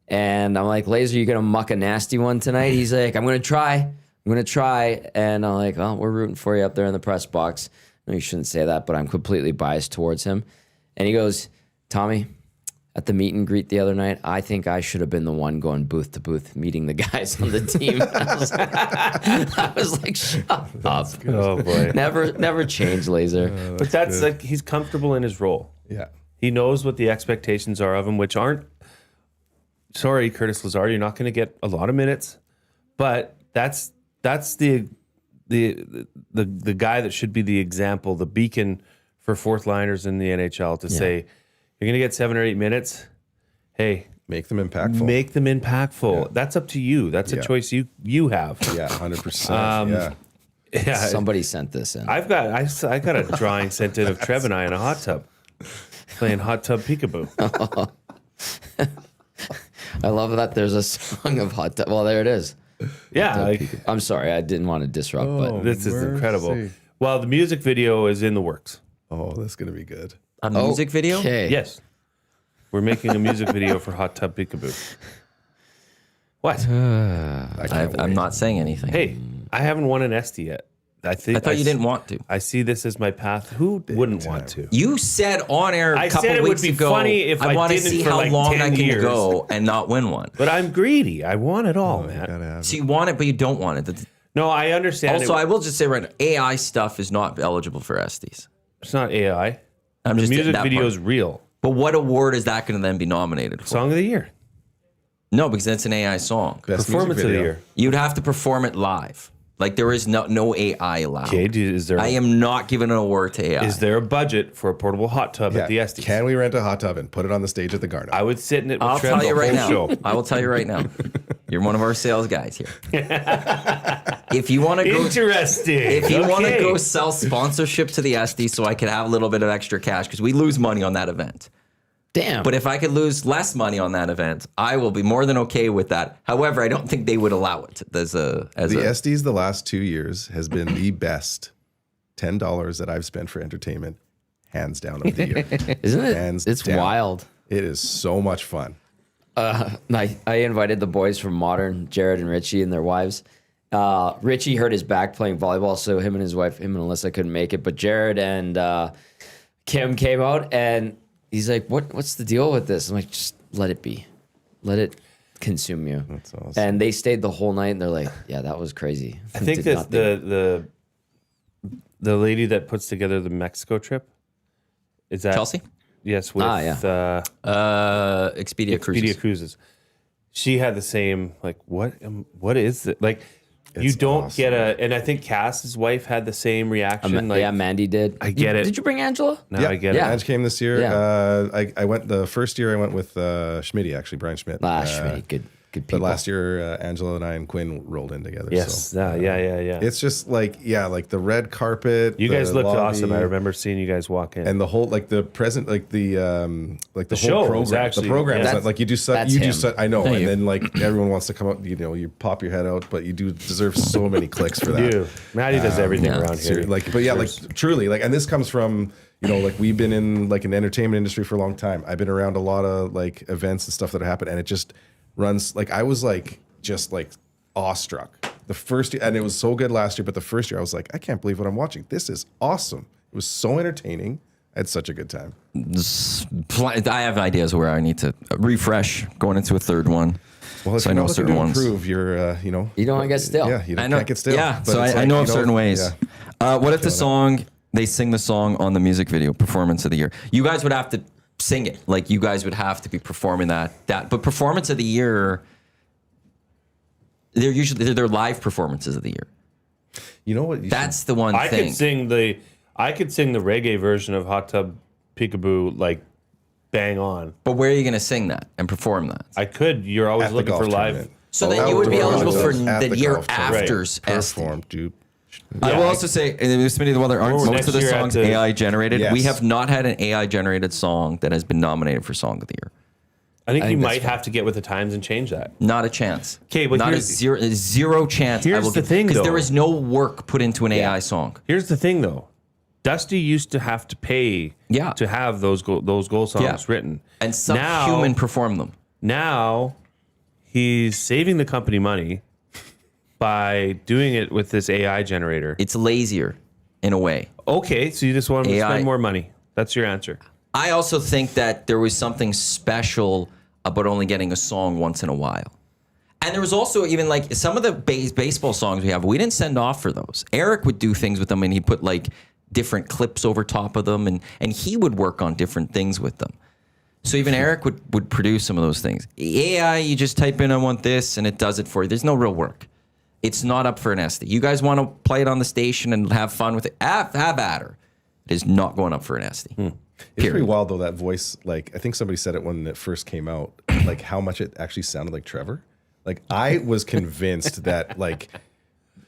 and I'm like, "Laser, you gonna muck a nasty one tonight?" He's like, I'm gonna try. And I'm like, "Well, we're rooting for you up there in the press box." no, you shouldn't say that, but I'm completely biased towards him. And he goes, Tommy, at the meet and greet the other night, I think I should have been the one going booth to booth, meeting the guys on the team. I was like, shut up. Oh boy. Never change, Laser. But that's like he's comfortable in his role. Yeah. He knows what the expectations are of him, which aren't. Sorry, Curtis Lazar, you're not going to get a lot of minutes, but that's the guy that should be the example, the beacon for fourth liners in the NHL to say, you're going to get 7 or 8 minutes. Hey, Make them impactful. make them impactful. Yeah. That's up to you. That's a choice you have. Yeah, 100%. Yeah. Yeah. Somebody sent this in. I got a drawing sent in of Trev and I in a hot tub playing hot tub peekaboo. I love that there's a song of hot tub. Well, there it is. Yeah. I'm sorry. I didn't want to disrupt, but This is mercy. incredible. Well, the music video is in the works. Oh, that's going to be good. A music video? Okay. Yes. We're making a music video for Hot Tub Peekaboo. What? I'm not saying anything. Hey, I haven't won an EST yet. I thought you didn't want to. I see this as my path. Who wouldn't want to? You said on air a I couple said it would weeks be ago, funny if I want to didn't see for how like long 10 I can years. go and not win one. But I'm greedy. I want it all, man. Gotta have So you want it, but you don't want it. That's- No, I understand. Also, I will just say right now, AI stuff is not eligible for Estes. It's not AI. I'm The just music that video part. is real. But what award is that going to then be nominated for? Song of the year. No, because that's an AI song. Best Performance music of the video. year. You'd have to perform it live. Like there is no AI allowed. Okay, is there I am not giving an award to AI. is there a budget for a portable hot tub at the Estes? Can we rent a hot tub and put it on the stage at the Garden? I would sit in it with I'll Trev tell you the right whole now. show. I will tell you right now. You're one of our sales guys here. If you want to go, Interesting. if you want to Okay. go sell sponsorship to the SD, so I could have a little bit of extra cash because we lose money on that event. damn. But if I could lose less money on that event, I will be more than okay with that. However, I don't think they would allow it as the Estes the last 2 years has been the best $10 that I've spent for entertainment, hands down, of the year. Isn't it? Hands It's down. wild. It is so much fun. I invited the boys from Modern, Jared and Richie and their wives. Richie hurt his back playing volleyball, so him and his wife, him and Alyssa, couldn't make it. But Jared and Kim came out, and he's like, "What's the deal with this?" I'm like, "Just let it be, let it consume you." That's awesome. And they stayed the whole night, and they're like, "Yeah, that was crazy." I think Did that not think- the lady that puts together the Mexico trip is that Chelsea? Yes, with Expedia Expedia Cruises. Cruises. She had the same like what is it like? You don't awesome. get a, and I think Cass's wife had the same reaction. Like, yeah, Mandy did. I get it. Did you bring Angela? now I get Yeah. it. Ange came this year. Yeah. I went the first year I went with Schmitty, actually, Brian Schmidt. Schmitty, good But people. last year, Angela and I and Quinn rolled in together. Yes, So, yeah. it's just like, like the red carpet. You guys the looked lobby, awesome. I remember seeing you guys walk in. And the whole, like the present, like the whole show was program. actually- the program yeah. is like you do such, That's you do him. such. I know, Thank and you. then like everyone wants to come up. You pop your head out, but you do deserve so many clicks for that. you, Maddie does everything around here. Like, but yeah, like truly, like, and this comes from, like we've been in like an entertainment industry for a long time. I've been around a lot of like events and stuff that happen, and it just runs. Like I was like just like awestruck the first year, and it was so good last year. But the first year, I was like, I can't believe what I'm watching. This is awesome. It was so entertaining. I had such a good time. I have ideas where I need to refresh going into a third one. Well, if So I you're know not looking certain to ones. improve, you're You don't wanna get stale. Yeah, you I know. can't get stale. Yeah, But so it's I like, know of certain ways. yeah. What if the song, they sing the song on the music video, performance of the year? You guys would have to sing it. Like you guys would have to be performing that. But performance of the year, they're live performances of the year. You know what? That's the one I thing. could sing the reggae version of Hot Tub Peekaboo like bang on. But where are you going to sing that and perform that? I could. You're always At the looking golf for live. tournament. So then you would be Outdoor eligible for hot tubs at the year golf tournament. after's SD. Perform, dude. I will also say, and there's many of the other aren't Or most next of the year at songs the- AI generated. Yes. We have not had an AI generated song that has been nominated for Song of the Year. I think you think might that's fine. have to get with the times and change that. Not a chance. 'Kay, but not a here's- zero chance. here's the thing, because though. there is no work put into an AI song. Here's the thing, though. Dusty used to have to pay Yeah. to have those goal songs written. And some Now- human perform them. Now he's saving the company money by doing it with this AI generator. It's lazier. in a way. Okay, so you just want them to AI. spend more money. That's your answer. I also think that there was something special about only getting a song once in a while. And there was also even like some of the baseball songs we have, we didn't send off for those. Eric would do things with them and he put like different clips over top of them and he would work on different things with them. So even Eric would produce some of those things. AI, you just type in, I want this, and it does it for you. There's no real work. It's not up for an SD. You guys want to play it on the station and have fun with it? Have at her. It is not going up for an SD. It's pretty wild though, that voice. Like, I think somebody said it when it first came out, like how much it actually sounded like Trevor. Like, I was convinced that like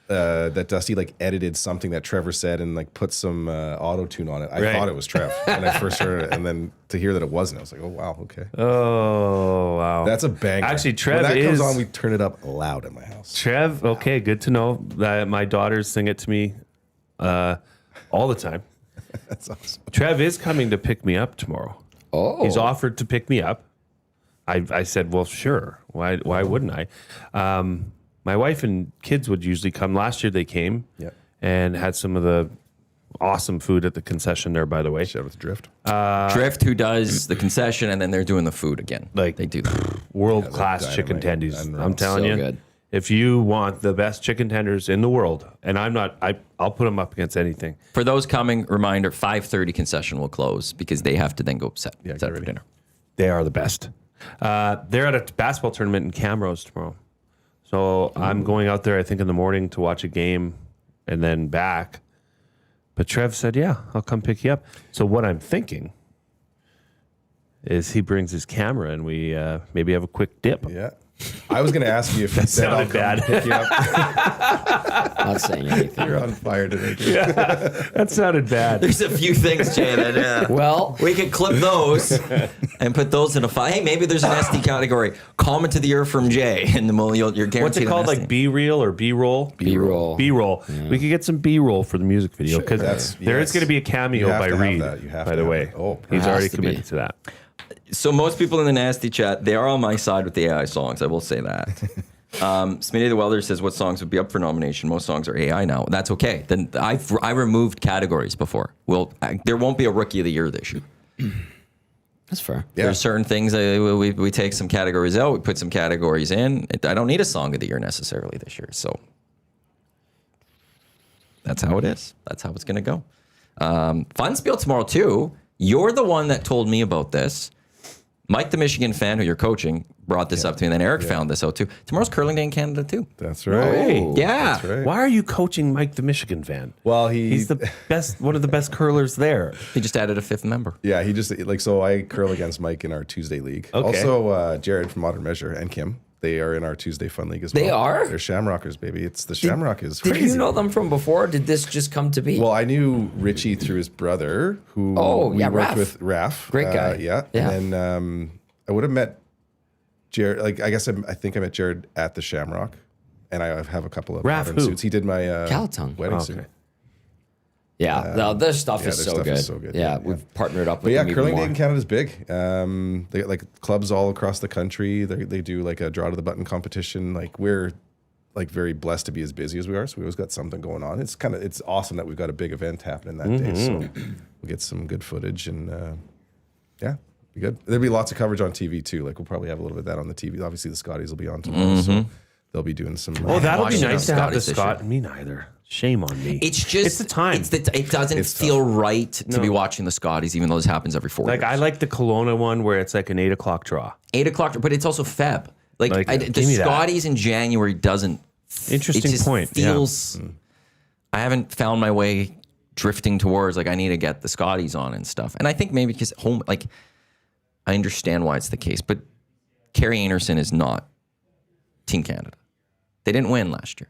that Dusty like edited something that Trevor said and like put some auto tune on it. I thought it was Trev when I first heard it, and then to hear that it wasn't, I was like, oh wow, okay. Oh wow, That's a banger. Actually, Trev when that is comes on, we turn it up loud at my house. Trev. Okay, good to know that my daughters sing it to me all the time. That's awesome. Trev is coming to pick me up tomorrow. Oh, He's offered to pick me up. I said, well, sure. Why wouldn't I? My wife and kids would usually come. Last year they came and had some of the awesome food at the concession there, by the way. Shout out to Drift. Drift, who does the concession, and then they're doing the food again. Like, they do that. World-class chicken dynamite. tendies. I'm telling So you. good. If you want the best chicken tenders in the world, and I'll put them up against anything. For those coming, reminder, 5:30 concession will close because they have to then go set for ready. dinner. They are the best. They're at a basketball tournament in Camrose tomorrow. So I'm going out there, I think, in the morning to watch a game and then back. But Trev said, yeah, I'll come pick you up. So what I'm thinking is he brings his camera and we maybe have a quick dip. Yeah. I was going to ask you if you said I'll sounded come bad. pick you up. not saying anything. You're on fire today, dude. That sounded bad. There's a few things, Jay, that Well, we could clip those and put those in a file. Hey, maybe there's an SD category. Comment to the ear from Jay, and then you're guaranteed. What's it called? an SD. Like B-reel or B-roll? B-roll. B-roll. We could get some B-roll for the music video because That's- there is yes. going to be a cameo You have by to have Reed, that. You have by to the have way. that. Oh, He's Has already to be. committed to that. So most people in the nasty chat, they are on my side with the AI songs. I will say that. Smitty the Welder says, what songs would be up for nomination? Most songs are AI now. That's okay. Then I removed categories before. There won't be a Rookie of the Year this year. that's fair. Yeah. There's certain things we take some categories out, we put some categories in. I don't need a Song of the Year necessarily this year. So that's how it is. That's how it's going to go. Funspiel tomorrow too. You're the one that told me about this. Mike, the Michigan fan who you're coaching, brought this up to me, and then Eric found this out too. Tomorrow's Curling Day in Canada too. That's right. Hey, Yeah. That's right. why are you coaching Mike, the Michigan fan? Well, He's the best, one of the best curlers there. He just added a fifth member. Yeah, he just like, so I curl against Mike in our Tuesday league. Okay. Also, Jared from Modern Measure and Kim, they are in our Tuesday Fun League as well. They are? They're Shamrockers, baby. It's the Shamrock is Did crazy. you know them from before? Or did this just come to be? Well, I knew Richie through his brother, who we worked Raph. with, Raph. Great guy. Yeah. Yeah. And then I would have met Jared. Like, I guess I think I met Jared at the Shamrock, and I have a couple of Raph modern who? suits. He did my Calatung. wedding Oh, suit. okay. yeah, no, their stuff yeah, is their so stuff good. is so good. Yeah, Yeah, we've partnered up But with yeah, them Curling even Day more. in Canada is big. They got like clubs all across the country. They do like a draw to the button competition. Like, we're like very blessed to be as busy as we are. So we always got something going on. It's awesome that we've got a big event happening that day. So we'll get some good footage and yeah, be good. There'll be lots of coverage on TV too. Like, we'll probably have a little bit of that on the TV. Obviously the Scotties will be on tomorrow. So they'll be doing some. Oh, that'll be watching nice the to have the Scotties this Scott. Me neither. Shame on me. It's just it's the time. It doesn't It's feel right to No. be watching the Scotties, even though this happens every 4 like years. I like the Kelowna one where it's like an 8 o'clock draw. 8 o'clock, but it's also Feb. Like, Like, the give me that. Scotties in January doesn't. Interesting it just point, yeah. Feels. I haven't found my way drifting towards like I need to get the Scotties on and stuff. And I think maybe because home, like, I understand why it's the case, but Carrie Anderson is not Team Canada. They didn't win last year.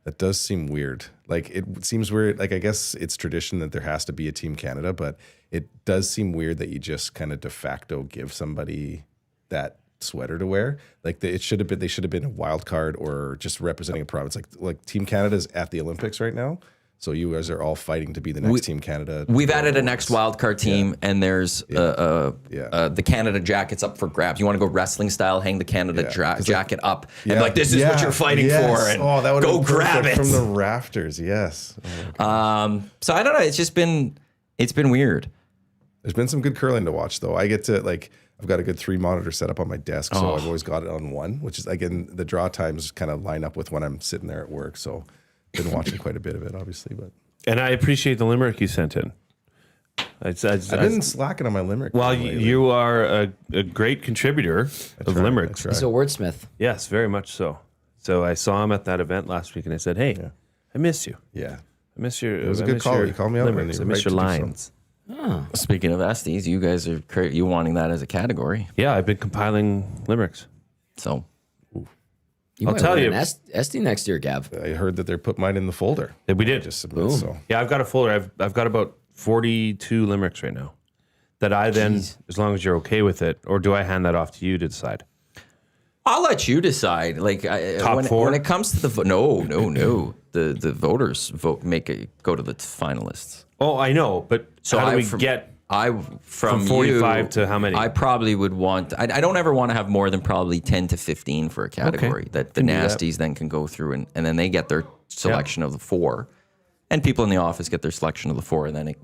That does seem weird. Like, it seems weird. Like, I guess it's tradition that there has to be a Team Canada, but it does seem weird that you just kind of de facto give somebody that sweater to wear. Like, they should have been a wild card or just representing a province. Like Team Canada's at the Olympics right now, So you guys are all fighting to be the next Team Canada. We've added a next wildcard team, and there's the Canada jackets up for grabs. You want to go wrestling style, hang the Canada jacket up, and be like, this is what you're fighting for, and that would go grab it from the rafters. Yes. So I don't know. It's been weird. There's been some good curling to watch, though. I get to I've got a good 3 monitor set up on my desk, so I've always got it on one, which is again the draw times kind of line up with when I'm sitting there at work. So been watching quite a bit of it, obviously, but. And I appreciate the limerick you sent in. I've been slacking on my limerick. Well, you are a great contributor of limericks. He's a wordsmith. Yes, very much so. So I saw him at that event last week, and I said, "Hey, I miss you. Yeah, I miss your." It was a good call. You called me out. Limericks. I miss your lines. Speaking of Estes, you guys are you wanting that as a category. Yeah, I've been compiling limericks. So I'll tell you. Esty next year, Gav. I heard that they put mine in the folder. Yeah, we did. Just submit, so. Yeah, I've got a folder. I've got about 42 limericks right now. That I then, as long as you're okay with it, or do I hand that off to you to decide? I'll let you decide. Like Top four? When it comes to the no, the voters go to the finalists. Oh, I know, but so how do we get from 45 to how many? I probably would want. I don't ever want to have more than probably 10 to 15 for a category that the nasties then can go through and then they get their selection of the 4, and people in the office get their selection of the 4, and then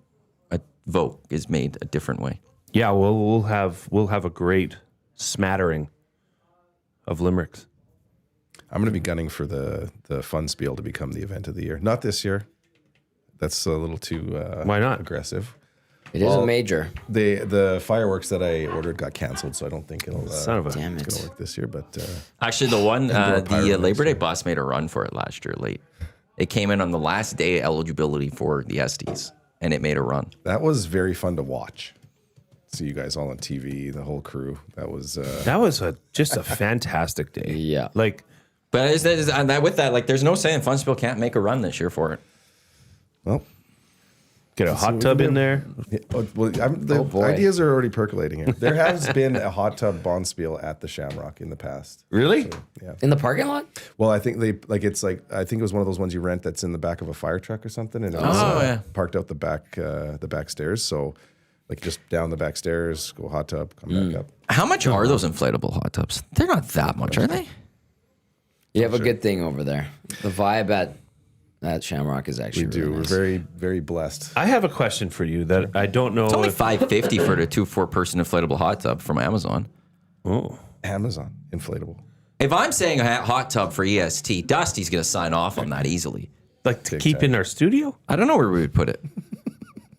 a vote is made a different way. Yeah, well, we'll have a great smattering of limericks. I'm going to be gunning for the Funspiel to become the event of the year. Not this year. That's a little too why not aggressive. It is a major. The fireworks that I ordered got canceled, so I don't think it'll Damn it's going to work this year. But Actually, the one the Labor Day bus made a run for it last year late. It came in on the last day of eligibility for the Estes, and it made a run. that was very fun to watch. See you guys all on TV, the whole crew. That was just a fantastic day. Yeah. Like, But with that, like, there's no saying Funspiel can't make a run this year for it. well. get a hot tub in there. The ideas are already percolating here. There has been a hot tub bonspiel at the Shamrock in the past. Really? Yeah. In the parking lot? Well, I think I think it was one of those ones you rent that's in the back of a fire truck or something, and it was parked out the back stairs. So, like, just down the back stairs, go hot tub, come back up. How much are those inflatable hot tubs? They're not that much, are they? You have a good thing over there. The vibe at Shamrock is actually really We're nice. very, very blessed. I have a question for you that I don't know. It's only $550 for the 4-person inflatable hot tub from Amazon. Oh, Amazon inflatable. If I'm saying a hot tub for EST, Dusty's going to sign off on that easily. like to keep in our studio? I don't know where we would put it.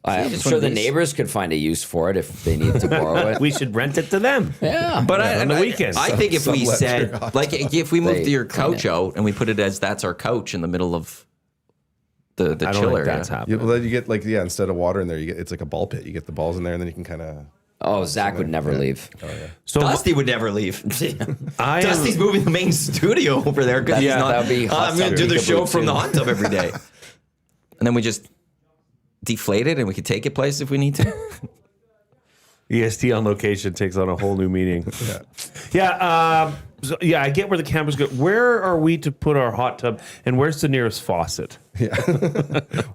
I'm just sure one of the these. neighbors could find a use for it if they need to borrow it. We should rent it to them. Yeah. But on the weekends. I think if we Some said, leisure like, if we moved They your clean couch it. out and we put it as that's our couch in the middle of the I don't chill think area. that's happening. Well, then you get instead of water in there, it's like a ball pit. You get the balls in there, and then you can kind of. Oh, Zach would never leave. So Dusty would never leave. I am- Dusty's moving the main studio over there because he's not. that would be hot I'm going to tub do the show peekaboo from the too. hot tub every day, and then we just deflate it, and we could take it place if we need to. EST on location takes on a whole new meaning. Yeah. I get where the cameras go. Where are we to put our hot tub, and where's the nearest faucet?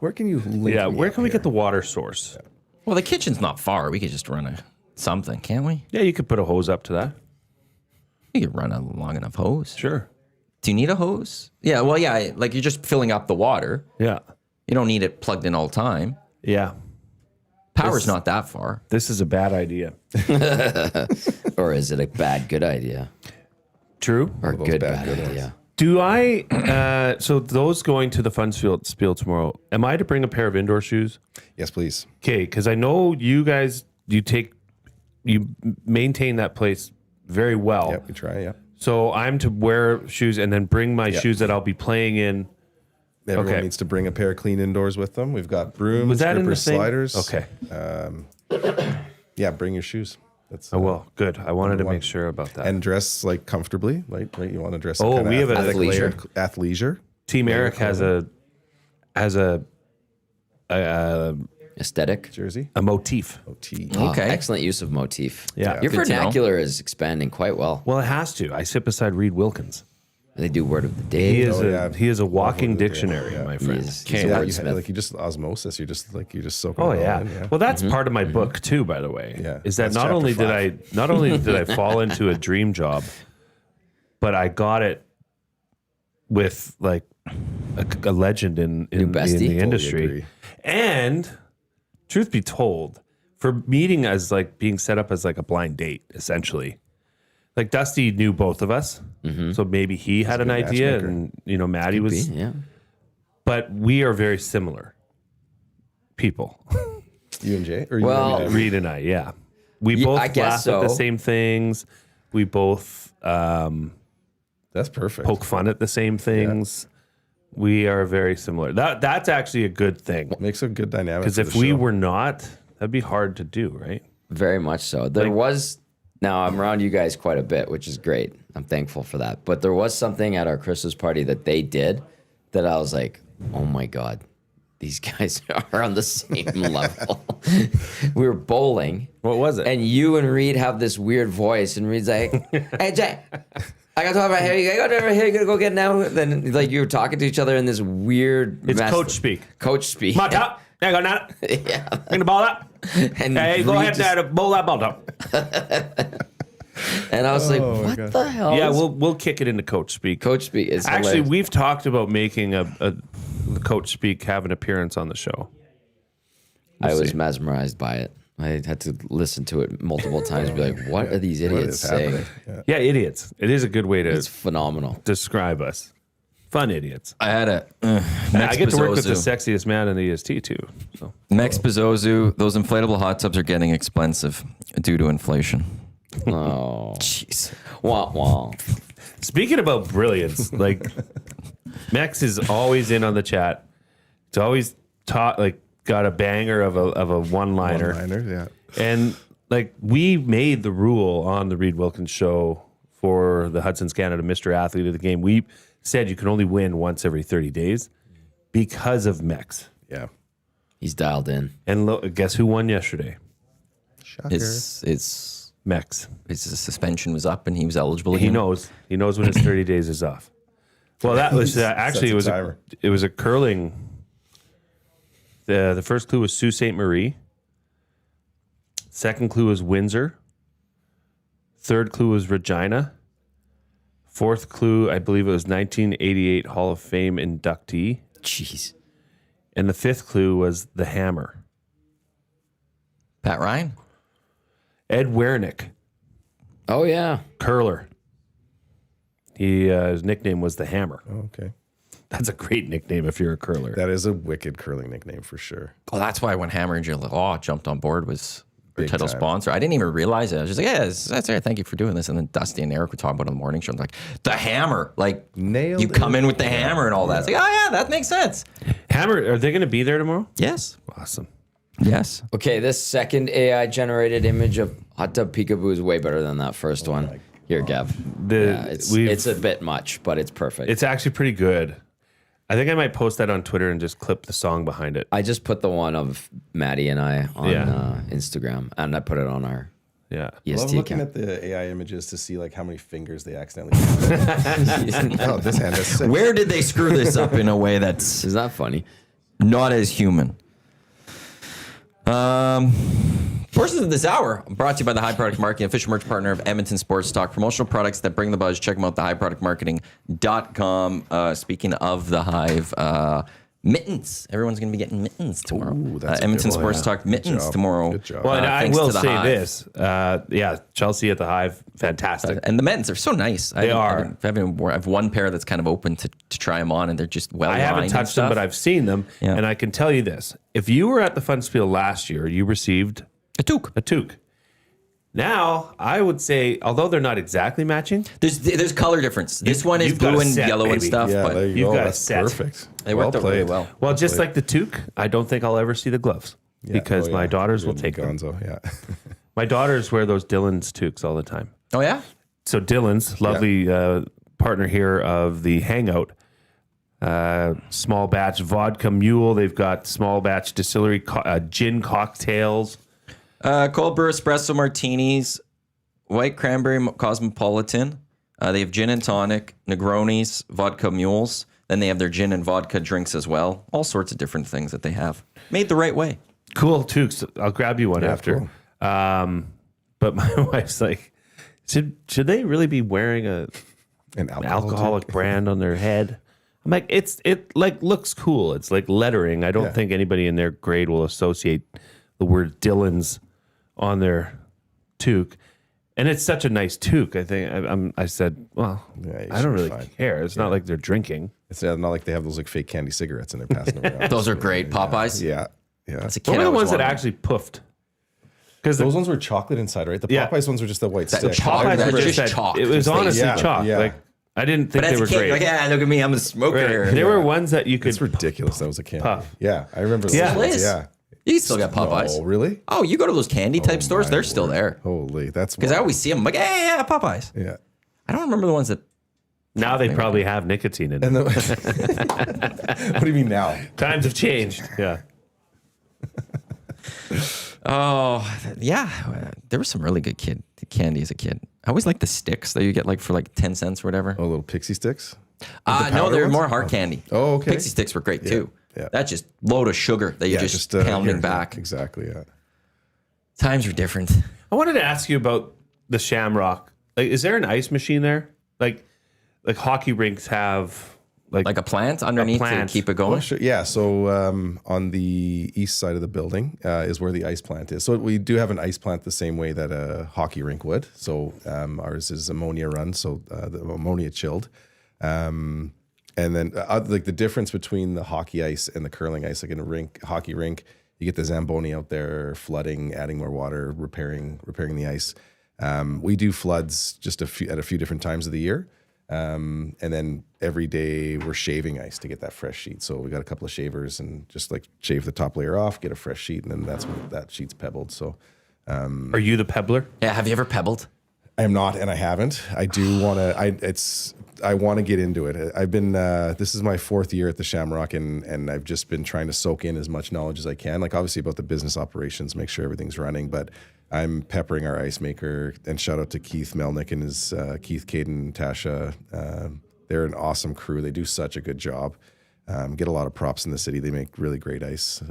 Where can you? Link Yeah, me where up can we here? get the water source? Well, the kitchen's not far. We could just run something, can't we? Yeah, you could put a hose up to that. We could run a long enough hose. Sure. Do you need a hose? Yeah. Well, yeah. Like you're just filling up the water. Yeah. You don't need it plugged in all the time. Yeah. Power's not that far. This is a bad idea. Or is it a bad, good idea? True. Or those good, bad, bad good idea? Do I? So those going to the Funspiel tomorrow. Am I to bring a pair of indoor shoes? Yes, please. Okay, because I know you guys. You maintain that place very well. Yep, we try. Yep. So I'm to wear shoes and then bring my shoes that I'll be playing in. Everyone Okay. needs to bring a pair of clean indoors with them. We've got brooms, Was that in the grippers, thing? sliders. Okay. Yeah, bring your shoes. That's Oh well, good. I wanted to one. make sure about that. and dress like comfortably, right? You want to dress. Oh, kinda we have a- athleisure. Team Eric has a Aesthetic. jersey. a motif. OT. Okay. Excellent use of motif. Yeah. Your Good to know. vernacular is expanding quite well. Well, it has to. I sit beside Reed Wilkins. They do word of the day. He is a walking dictionary, my friend. He's a Yeah, wordsmith. like you just osmosis. You're just soaking. Oh it all yeah. in, Well, that's part of my book too, by the way. Yeah, Is that that's not chapter only 5. did I fall into a dream job, but I got it with like a legend in the bestie? industry. Totally agree. And truth be told, for meeting as like being set up as like a blind date, essentially. Like Dusty knew both of us, so maybe he had an idea, matchmaker. and Maddie was. Yeah. But we are very similar people. You and Jay, or you Well, and Reed and I, yeah, we Yeah, both I guess laugh at the so. same things. We both that's perfect. poke fun at the same things. We are very similar. That's actually a good thing, Makes a good dynamic. because for if the we show. were not, that'd be hard to do, right? Very much so. Now I'm around you guys quite a bit, which is great. I'm thankful for that. But there was something at our Christmas party that they did that I was like, oh my God, these guys are on the same level. We were bowling. What was it? And you and Reed have this weird voice, and Reed's like, hey, Jay, I got to talk about here. You gotta go over here. You gotta go get now. Then like you were talking to each other in this weird. It's coach speak. Coach speak. Come on, top. There you go, now. Yeah. Bring the ball up. And Hey, go Reed ahead just- there to bowl that ball down. And I was like, Oh, what God. the hell? Yeah, is we'll kick it into coach speak. Coach speak is Actually, hilarious. we've talked about making a coach speak have an appearance on the show. I was mesmerized by it. I had to listen to it multiple times and be like, what are these What idiots is saying? happening? Yeah, idiots. It is a good way to It's phenomenal. describe us. Fun idiots. I had a I get to work with the sexiest man in the EST too. So. Mex Bezozu. Those inflatable hot tubs are getting expensive due to inflation. Oh. Jeez. Wah, wah. Speaking about brilliance, like Mex is always in on the chat. It's always got a banger of a one-liner. One-liners, yeah. And like we made the rule on the Reed Wilkins show for the Hudson's Canada Mr. Athlete of the Game. We said you can only win once every 30 days because of Mex. Yeah. He's dialed in. And guess who won yesterday? Shocker. His Mex. suspension was up and he was eligible. He again. knows. He knows when his 30 days is off. Well, that was actually Sets a timer. it was a curling. The first clue was Sault Ste. Marie. Second clue was Windsor. Third clue was Regina. Fourth clue, I believe it was 1988 Hall of Fame inductee. Jeez. And the fifth clue was the Hammer. Pat Ryan. Ed Wernick, Oh, yeah. curler. His nickname was the Hammer. Oh, okay. That's a great nickname if you're a curler. That is a wicked curling nickname for sure. Well, that's why when Hammer and Jill Law jumped on board was their Big title time. sponsor. I didn't even realize it. I was just like, yeah, that's it. Thank you for doing this. And then Dusty and Eric were talking about it on the morning show. And like, the Hammer. Like, Nailed you come it. in with the Hammer and all that. It's like, oh, yeah, that makes sense. Hammer, are they going to be there tomorrow? Yes. Awesome. Yes. Okay, this second AI generated image of Hot Tub Peekaboo is way better than that first one. Here, Gav. Yeah, it's a bit much, but it's perfect. It's actually pretty good. I think I might post that on Twitter and just clip the song behind it. I just put the one of Maddie and I on Instagram, and I put it on our Yeah. I love EST looking account. at the AI images to see like how many fingers they accidentally have. Oh, this hand has 6. Where did they screw this up in a way that's Is that funny? not as human? Portions of this hour brought to you by the High Product Marketing, official merch partner of Edmonton Sports Talk. Promotional products that bring the buzz. Check them out, thehighproductmarketing.com. Speaking of the Hive, mittens. Everyone's going to be getting mittens tomorrow. Ooh, that's a Edmonton good one. Sports Yeah. Talk mittens job. tomorrow. Good job. Well, and I thanks will to the say Hive. this. Chelsea at the Hive, fantastic. And the mittens are so nice. They are. I have one pair that's kind of open to try them on, and they're just well I lined haven't and touched them, stuff. but I've seen them. Yeah. And I can tell you this. If you were at the Funspiel last year, you received a toque. a toque. Now, I would say, although they're not exactly matching, There's color difference. This one is you've got blue a and set, yellow and baby. stuff. Yeah, but there you you've go. got a That's set. perfect. They worked out really played. well. well, just like the toque, I don't think I'll ever see the gloves Yeah. because Oh, my yeah. daughters will Good take them. Gonzo, yeah. My daughters wear those Dylan's toques all the time. Oh yeah. So Dylan's, lovely partner here of the Hangout, small batch vodka mule. They've got small batch distillery gin cocktails. Cold brew espresso martinis, white cranberry cosmopolitan, They have gin and tonic, Negronis, vodka mules. Then they have their gin and vodka drinks as well. All sorts of different things that they have. Made the right way. Cool, too. I'll grab you one after. Cool. But my wife's like, should they really be wearing an alcoholic brand on their head? I'm like, it like looks cool. It's like lettering. I don't think anybody in their grade will associate the word Dylan's on their toque. And it's such a nice toque. I think I said, well, I don't really care. It's not like they're drinking. It's not like they have those like fake candy cigarettes and they're passing them around. Those are great. Popeyes? Yeah. That's a What kid were I the always ones that wanted. actually puffed? Because Those ones were chocolate inside, right? The Yeah. Popeyes ones were just the white The stick. chocolate- Popeyes were just just chalk. It was honestly Yeah, chalk. yeah. Like I didn't think But they as were a kid, great. like, yeah, look at me. I'm a smoker here. There were ones that you could It's ridiculous. That was a candy. Puff. Yeah, I remember those Yeah. ones. Liz. Yeah. You still got Popeyes. Oh, really? Oh, you go to those candy type stores, they're still there. Holy, that's Because I always see them. I'm like, yeah, Popeyes. yeah. I don't remember the ones that. Now they probably have nicotine in And them. what do you mean now? Times have changed. Yeah. Oh, yeah. There was some really good candy as a kid. I always liked the sticks that you get like for like 10 cents or whatever. Oh, little pixie sticks. No, powder they're ones? more hard candy. Oh, okay. Pixie sticks were great too. yeah. That's just load of sugar that you're just pounding here, back. Exactly. Yeah. Times were different. I wanted to ask you about the Shamrock. Like, is there an ice machine there? Like hockey rinks have Like a plant underneath plant. to keep it going. Oh, sure. Yeah. So on the east side of the building is where the ice plant is. So we do have an ice plant the same way that a hockey rink would. So ours is ammonia run, so the ammonia chilled. And then like the difference between the hockey ice and the curling ice, like in a hockey rink, you get the Zamboni out there flooding, adding more water, repairing the ice. We do floods just at a few different times of the year. And then every day we're shaving ice to get that fresh sheet. So we got a couple of shavers and just like shave the top layer off, get a fresh sheet, and then that's when that sheet's pebbled. So Are you the pebbler? Yeah. Have you ever pebbled? I am not, and I haven't. I do want to. I want to get into it. I've been. This is my 4th year at the Shamrock, and I've just been trying to soak in as much knowledge as I can. Like obviously about the business operations, make sure everything's running. But I'm peppering our ice maker, and shout out to Keith Melnick and his Keith, Caden, Tasha. They're an awesome crew. They do such a good job. Get a lot of props in the city. They make really great ice.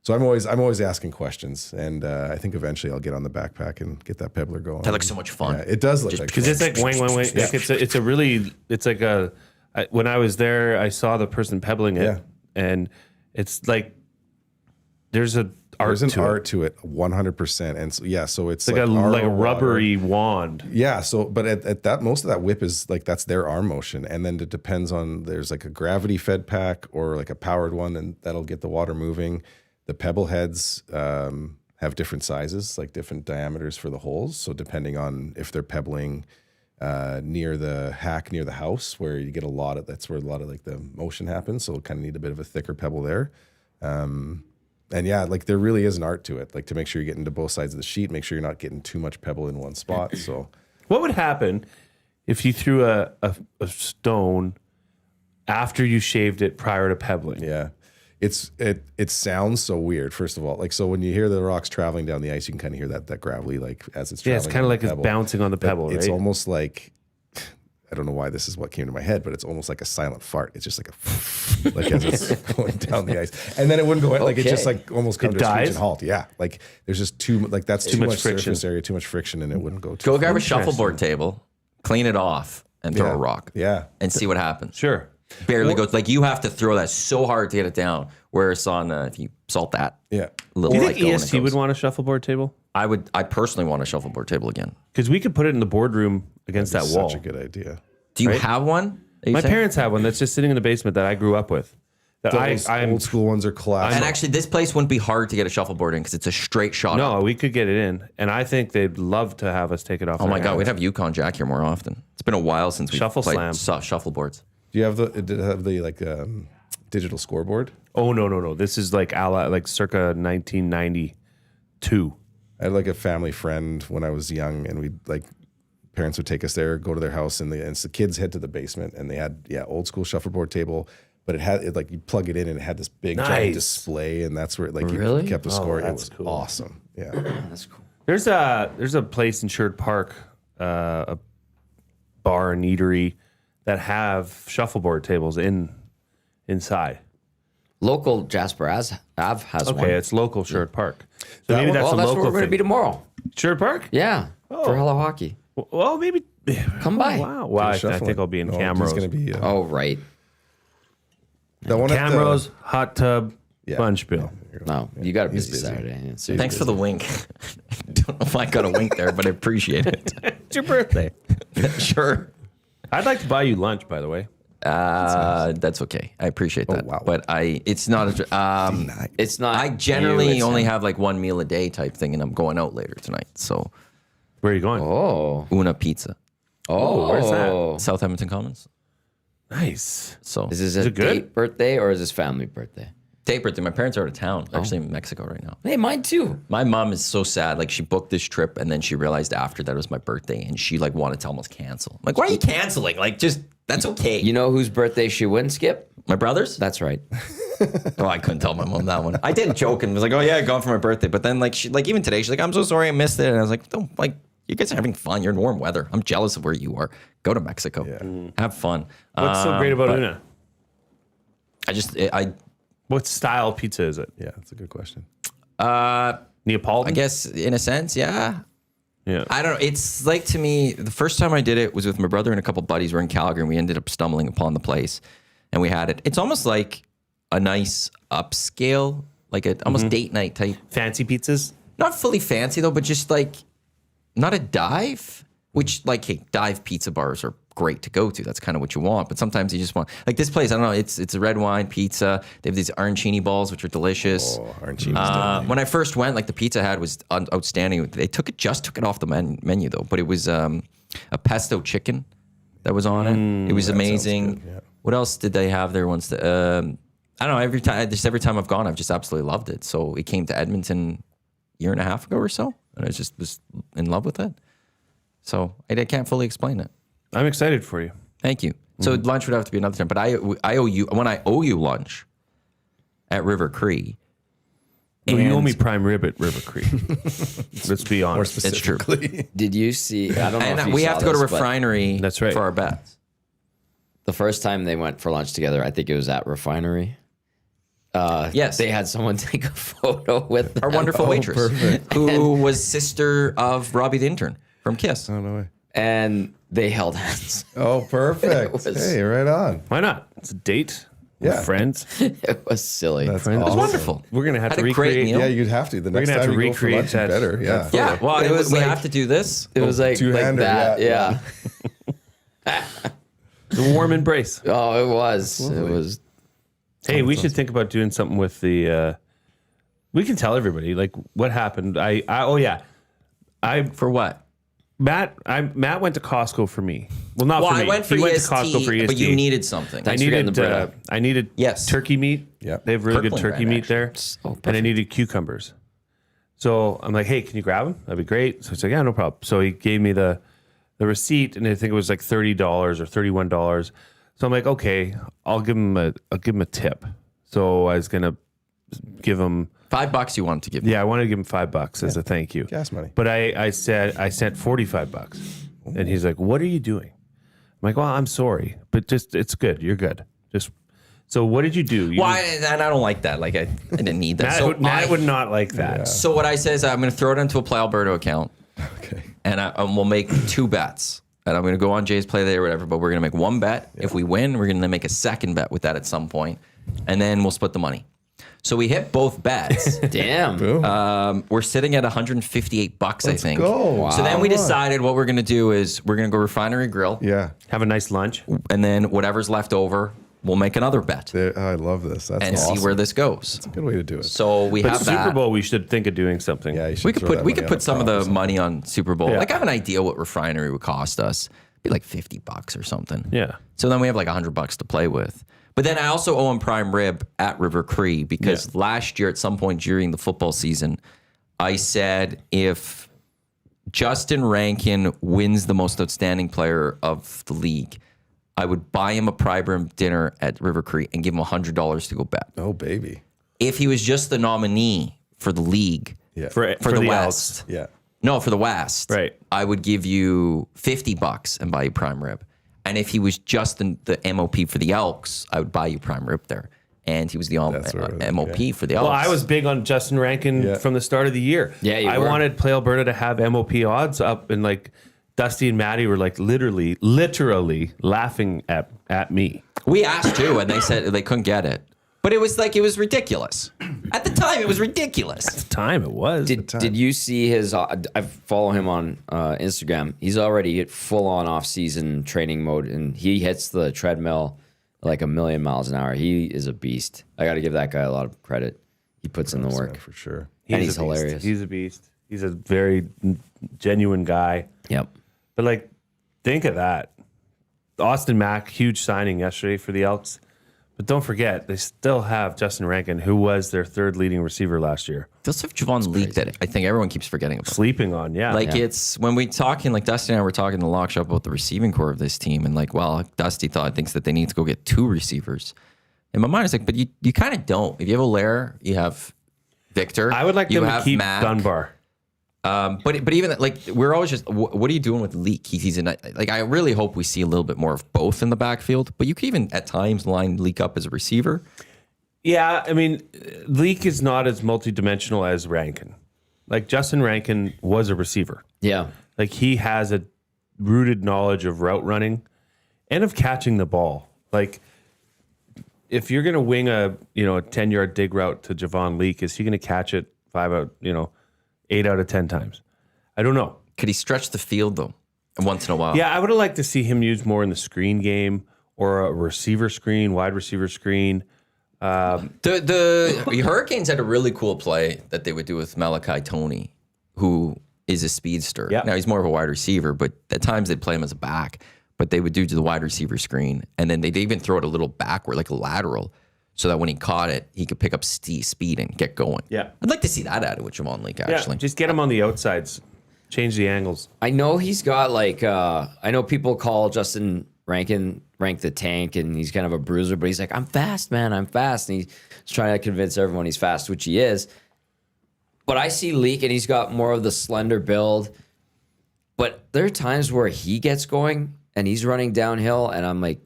So I'm always asking questions, and I think eventually I'll get on the backpack and get that pebbler going. That looks so much fun. Yeah, it does look like Because it's like wing. Like it's like when I was there, I saw the person pebbling it, Yeah. and it's like there's an art to it, 100%. And so, yeah, so it's like a our rubbery water. wand. Yeah, so but at that most of that whip is like that's their arm motion, and then it depends on there's like a gravity fed pack or like a powered one, and that'll get the water moving. The pebble heads have different sizes, like different diameters for the holes. So depending on if they're pebbling near the hack near the house, where you get that's where a lot of like the motion happens. So kind of need a bit of a thicker pebble there. And yeah, like there really is an art to it, like to make sure you're getting to both sides of the sheet, make sure you're not getting too much pebble in one spot. So What would happen if you threw a stone after you shaved it prior to pebbling? yeah. It sounds so weird, first of all. Like, so when you hear the rocks traveling down the ice, you can kind of hear that gravity, like as it's Yeah, traveling. it's kind of on like the it's pebble. bouncing on the But pebble, right? It's almost like, I don't know why this is what came to my head, but it's almost like a silent fart. It's just like like as it's going down the ice, and then it wouldn't go like it just like almost come It to a dies? screeching halt. Yeah, like there's just too much friction. surface area, too much friction, and it wouldn't go. Too Go grab a Interesting. shuffleboard table, clean it off, and throw Yeah. a rock. Yeah, And see what happens. Sure. Barely goes. Like you have to throw that so hard to get it down. Whereas on if you salt that, yeah. little Do you light think go and it EST would goes. want a shuffleboard table? I personally want a shuffleboard table again. Because we could put it in the boardroom against that wall. Such a good idea. Do you Right? have one? that you My say? parents have one that's just sitting in the basement that I grew up with. That Those I'm old school ones are classic. And actually, this place wouldn't be hard to get a shuffleboard in because it's a straight shot. up. no, we could get it in, and I think they'd love to have us take it off. Oh my God, we'd have Yukon Jack here more often. It's been a while since we Shuffle played slam. shuffleboards. Do you have the like digital scoreboard? Oh no! This is like circa 1992. I had like a family friend when I was young, and we'd like parents would take us there, go to their house, and the kids head to the basement, and they had old school shuffleboard table, but it like you plug it in and it had this big giant Nice. display, and that's where it, like Really? you kept the score. It that's was cool. awesome. Yeah, That's cool. There's a place in Sherwood Park, bar and eatery that have shuffleboard tables inside. Local Jasper Ave has one. Okay, it's local Sherwood Park. So maybe that's Well, a that's local where we're going to thing. be tomorrow. Sherwood Park? Yeah, for Hello Hockey. Well, maybe. Come by. Wow. Wow. I think I'll be in Camrose. It's going to be Oh, right. that one at the- Camrose, hot tub, Funspiel. No, you got a busy busy. Saturday. Yeah, so Thanks for the wink. Don't know if I got a wink there, but I appreciate it. It's your birthday. Sure. I'd like to buy you lunch, by the way. That's okay. I appreciate that. wow. But it's not it's not. I you, generally it's only him. have like one meal a day type thing, and I'm going out later tonight. So Where are you going? Oh. Una Pizza, where's that? South Edmonton Commons. Nice. So Is this Is a it good? date birthday or is this family birthday? date birthday. My parents are out of town, actually in Mexico right now. Hey, mine too. My mom is so sad. Like she booked this trip and then she realized after that it was my birthday and she like wanted to almost cancel. I'm like, why are you canceling? Like just that's okay. You know whose birthday she wouldn't skip? My brother's? That's right. Oh, I couldn't tell my mom that one. I did joke and was like, oh yeah, gone for my birthday. But then like she like even today, she's like, I'm so sorry I missed it. And I was like, don't like you guys are having fun. You're in warm weather. I'm jealous of where you are. Go to Mexico. Have fun. What's so great about but Una? I What style pizza is it? Yeah, that's a good question. Neapolitan? I guess in a sense, yeah. Yeah. I don't know. It's like to me, the first time I did it was with my brother and a couple buddies. We're in Calgary and we ended up stumbling upon the place and we had it. It's almost like a nice upscale, like a almost date night type. Fancy pizzas? Not fully fancy though, but just like not a dive, which like, hey, dive pizza bars are great to go to. That's kind of what you want. But sometimes you just want, like this place, I don't know, it's a red wine pizza. They have these arancini balls, which are delicious. Oh, arancini's When I first went, like the pizza I had was outstanding. They took it off the menu though, but it was a pesto chicken that was on it. It was amazing. good, yeah. What else did they have there once? I don't know. Every time I've gone, I've just absolutely loved it. So it came to Edmonton a year and a half ago or so, and I just was in love with it. So I can't fully explain it. I'm excited for you. Thank you. So lunch would have to be another time, but I owe you when I owe you lunch at River Cree. Well, you owe and- me prime rib at River Creek. Let's be More honest. It's true. specifically. Did you see? I don't know if And you we saw have to go to this, but Refinery. That's right. For our bets. The first time they went for lunch together, I think it was at Refinery. Yes. They had someone take a photo with them. Our wonderful waitress, perfect. who was sister of Robbie the intern from Kiss. Oh, no way. And they held hands. Oh, perfect. was- Hey, right on. Why not? It's a date with Yeah. friends. It was silly. That's Friends. It was awesome. wonderful. We're going to have Had to a great recreate. meal. Yeah, you'd have to. The next gonna have time to you go for recreate lunch, you that- better. Yeah. Yeah. Well, It was we like- have to do this. It was like two-hander, that. yeah, Yeah. The warm embrace. Oh, it was. It was. Hey, we should think about doing something with the. We can tell everybody like what happened. For what? Matt went to Costco for me. Well, not Well, for me. I went for he went EST, to Costco for EST. but you needed something. Thanks for getting the bread. I needed Yes. turkey meat. Yeah. They have really good Kirkland turkey brand, meat there. Oh, And I needed cucumbers. So I'm like, hey, can you grab them? That'd be great. So he's like, yeah, no problem. So he gave me the receipt, and I think it was like $30 or $31. So I'm like, okay, I'll give him a tip. So I was gonna give him. $5 you wanted to give me. Yeah, I wanted to give him $5 as a thank you. Gas money. But I said I sent $45, and he's like, "What are you doing?" I'm like, "Well, I'm sorry, but just it's good. You're good. Just so what did you do?" Why? And I don't like that. Like I didn't need that. Matt would not like that. So what I say is I'm going to throw it into a Play Alberta account, Okay. and we'll make 2 bets. And I'm going to go on Jay's Play Day or whatever, but we're going to make 1 bet. If we win, we're going to make a second bet with that at some point, and then we'll split the money. So we hit both bets. Damn. Boom. We're sitting at $158, I think. go. So then we Wow. decided what we're going to do is we're going to go Refinery Grill, Yeah. Have a nice lunch. and then whatever's left over, we'll make another bet I love this. That's and awesome. see where this goes. Good way to do it. So we But have Super that. Bowl, we should think of doing something. Yeah, you should We could throw put that we money could on put a some of prop or the something. money on Super Bowl. Yeah. Like I have an idea what Refinery would cost us. It'd be like $50 or something. Yeah. So then we have like $100 to play with. But then I also owe him prime rib at River Cree because last year at some point during the football season, I said if Justin Rankin wins the most outstanding player of the league, I would buy him a prime rib dinner at River Cree and give him $100 to go bet. Oh, baby. If he was just the nominee for the league, Yeah. For for the Elks. West, Yeah. No, for the West. Right. I would give you $50 and buy you prime rib. And if he was just the MOP for the Elks, I would buy you prime rib there. And he was the MOP for the Elks. Well, I was big on Justin Rankin from the start of the year. Yeah, you I were. wanted Play Alberta to have MOP odds up, and like Dusty and Maddie were like literally laughing at me. We asked too, and they said they couldn't get it. But it was ridiculous. At the time, it was ridiculous. At the time, it was. Did you see his? I follow him on Instagram. He's already hit full on off season training mode, and he hits the treadmill like 1,000,000 miles an hour. He is a beast. I got to give that guy a lot of credit. He puts in the work for sure. and a he's beast. hilarious. He's a beast. He's a very genuine guy. Yep. But like, think of that. Austin Mack, huge signing yesterday for the Elks. But don't forget, they still have Justin Rankin, who was their third leading receiver last year. They also have Javon Leake that I think everyone keeps forgetting about. Sleeping on, It's when we talking, like Dusty and I were talking in the lock shop about the receiving core of this team, and like, well, Dusty thinks that they need to go get 2 receivers. In my mind, it's like, but you kind of don't. If you have Allaire, you have Victor. I would like them to keep Mac. Dunbar. But even like we're always just, what are you doing with Leak? He's in like, I really hope we see a little bit more of both in the backfield. But you could even at times line Leak up as a receiver. Yeah, I mean, Leak is not as multidimensional as Rankin. Like Justin Rankin was a receiver. Yeah. Like he has a rooted knowledge of route running and of catching the ball. Like if you're going to wing a 10-yard dig route to Javon Leak, is he going to catch it 8 out of 10 times? I don't know. Could he stretch the field though once in a while? Yeah, I would have liked to see him used more in the screen game or a receiver screen, wide receiver screen. The Hurricanes had a really cool play that they would do with Malachi Toney, who is a speedster. Yeah. Now he's more of a wide receiver, but at times they'd play him as a back. But they would do to the wide receiver screen, and then they'd even throw it a little backward, like a lateral, so that when he caught it, he could pick up speed and get going. Yeah. I'd like to see that added with Javon Leake, actually. Yeah, just get him on the outsides, change the angles. I know he's got like I know people call Justin Rankin Rank the Tank, and he's kind of a bruiser, but he's like, I'm fast, man, I'm fast, and he's trying to convince everyone he's fast, which he is. But I see Leak, and he's got more of the slender build. But there are times where he gets going and he's running downhill, and I'm like,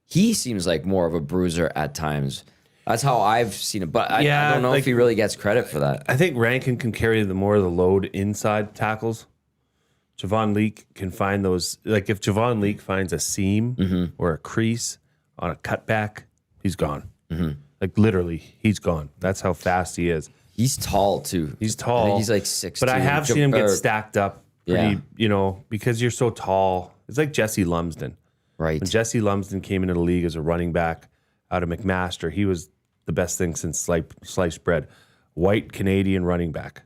he seems like more of a bruiser at times. That's how I've seen it. But I don't know if he really gets credit for that. I think Rankin can carry more of the load inside tackles. Javon Leak can find those. Like if Javon Leak finds a seam or a crease on a cutback, he's gone. Like literally, he's gone. That's how fast he is. He's tall too. He's tall. I think he's like 6'2". But I have seen him get stacked up pretty, Yeah. Because you're so tall. It's like Jesse Lumsden. Right. When Jesse Lumsden came into the league as a running back out of McMaster, he was the best thing since sliced bread. White Canadian running back.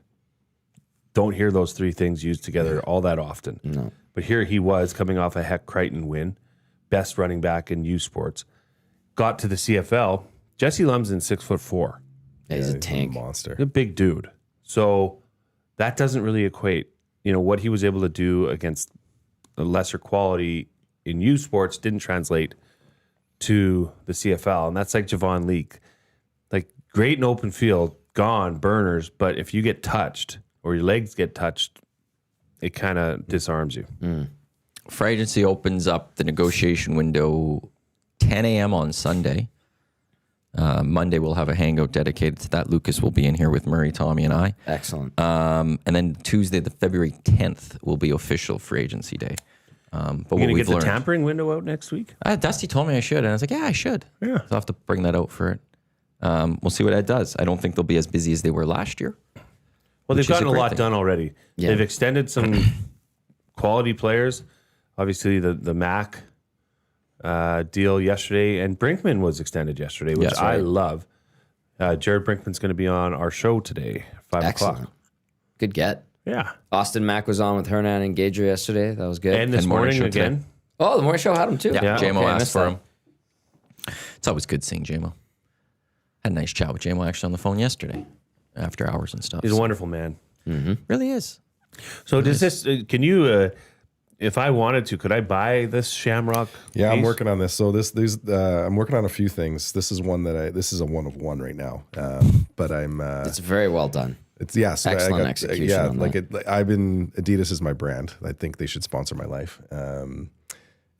Don't hear those three things used together all that often. No. But here he was coming off a Heck Crichton win, best running back in U Sports. Got to the CFL. Jesse Lumsden 6'4". Yeah, he's a tank. Monster. A big dude. So that doesn't really equate. What he was able to do against a lesser quality in U Sports didn't translate to the CFL. And that's like Javon Leak. Like great in open field, gone, burners. But if you get touched or your legs get touched, it kind of disarms you. Free agency opens up the negotiation window 10 a.m. on Sunday. Monday we'll have a hangout dedicated to that. Lucas will be in here with Murray, Tommy, and I. Excellent. And then Tuesday, the February 10th, will be official free agency day. But You're what going to we've get the learned, tampering window out next week? Dusty told me I should, and I was like, yeah, I should. Yeah. So I'll have to bring that out for it. We'll see what Ed does. I don't think they'll be as busy as they were last year. Well, they've which is gotten a great lot thing. done already. Yeah. They've extended some quality players. Obviously, the Mac deal yesterday, and Brinkman was extended yesterday, which Yes, I right. love. Jared Brinkman's going to be on our show today, 5 Excellent. o'clock. Good get. Yeah. Austin Mack was on with Hernan and Gager yesterday. That was good. And this And morning morning show today. again. oh, the morning show had him too. Yeah, Yeah. JMO Okay, I asked missed for that. him. It's always good seeing JMO. Had a nice chat with JMO actually on the phone yesterday, after hours and stuff. He's a wonderful man. Really is. So does this, can you, if I wanted to, could I buy this Shamrock? Yeah, I'm piece? working on this. So I'm working on a few things. This is one that this is a one of one right now. But I'm It's very well done. It's so Excellent execution Yeah, on like that. Adidas is my brand. I think they should sponsor my life. And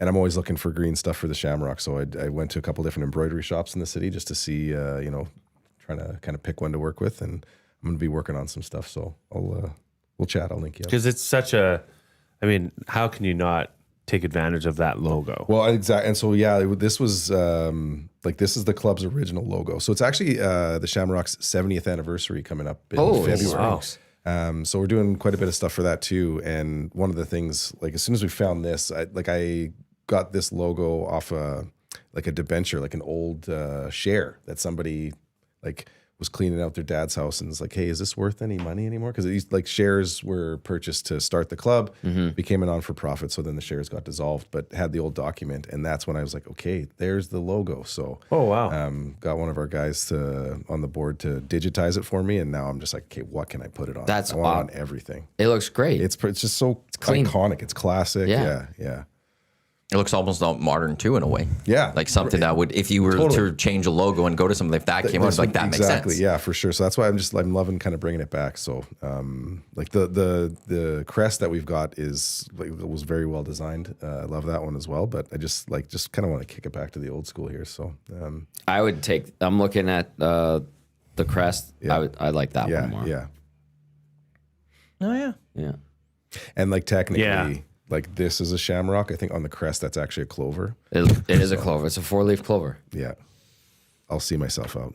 I'm always looking for green stuff for the Shamrock. So I went to a couple different embroidery shops in the city just to see, trying to kind of pick one to work with. And I'm going to be working on some stuff. So we'll chat. I'll link you up. Because it's such how can you not take advantage of that logo? Well, exactly. And so, this was this is the club's original logo. So it's actually the Shamrock's 70th anniversary coming up in February. Wow. So we're doing quite a bit of stuff for that too. And one of the things, like as soon as we found this, I got this logo off a debenture, like an old share that somebody was cleaning out their dad's house and was like, hey, is this worth any money anymore? Because these shares were purchased to start the club, became a non-for-profit. So then the shares got dissolved, but had the old document. And that's when I was like, okay, there's the logo. So got one of our guys on the board to digitize it for me. And now I'm just like, okay, what can I put it on? That's I want it on everything. It looks great. It's just so clean. iconic. It's classic. Yeah. Yeah. It looks almost modern too, in a way. Yeah. Like something that would, if you were to change a logo and go to something, if that came out, like that makes sense. Yeah, for sure. So that's why I'm loving kind of bringing it back. So the crest that we've got was very well designed. I love that one as well. But I just kind of want to kick it back to the old school here. So I'm looking at the crest. Yeah. I like that one more. Yeah. Oh yeah. Yeah. And technically. This is a shamrock. I think on the crest, that's actually a clover. It is a clover. It's a 4-leaf clover. Yeah. I'll see myself out.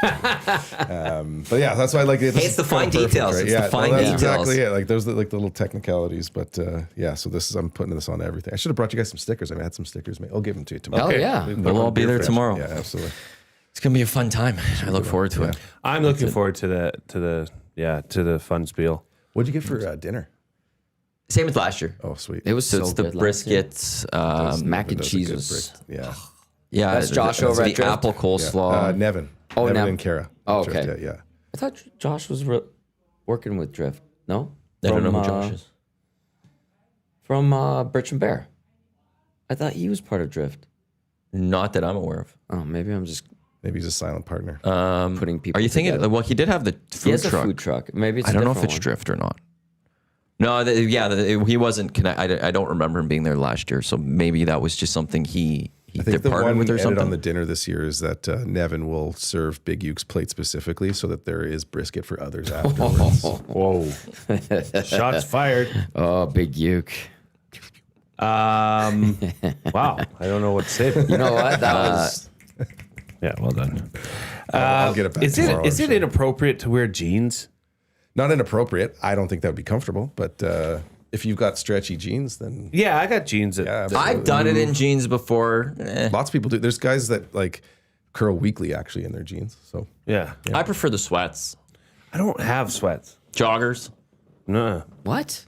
But yeah, that's why I like it. Hey, it's the fine details. Right? It's the fine that's details. Exactly it. Like those the little technicalities. But so I'm putting this on everything. I should have brought you guys some stickers. I had some stickers made. I'll give them to you tomorrow. Oh, yeah. We'll all be there tomorrow. Yeah, absolutely. It's gonna be a fun time. I look forward to it. I'm looking forward to the Funspiel. What'd you get for dinner? Same as last year. Oh, sweet. It was So so it's the good last year. briskets. Mac and Those are cheese good was. Yeah. Yeah, That's Josh over the at Drift? apple coleslaw. Nevin. Oh, Nevin Nev- and Kara. Oh, Drift, okay. Yeah. I thought Josh was working with Drift. No? I don't know who Josh is. From Birch and Bear. I thought he was part of Drift. Not that I'm aware of. Oh, maybe I'm just Maybe he's a silent partner. putting people Are you thinking? together. Well, he did have the food He has truck. a food truck. Maybe it's I a don't know if different it's one. Drift or not. No, he wasn't connected. I don't remember him being there last year, so maybe that was just something he I think the partnered one with or edit something. on the dinner this year is that Nevin will serve Big Uke's plate specifically so that there is brisket for others afterwards. Whoa. Shots fired. Oh, Big Uke. Wow. I don't know what to say. You know what? That was. Yeah, well done. I'll get it back Is tomorrow. it I'm sure. inappropriate to wear jeans? Not inappropriate. I don't think that would be comfortable, but if you've got stretchy jeans, then Yeah, I got jeans that I've done it in jeans before. lots of people do. There's guys that curl weekly actually in their jeans. So yeah. I prefer the sweats. I don't have sweats. Joggers. No. What?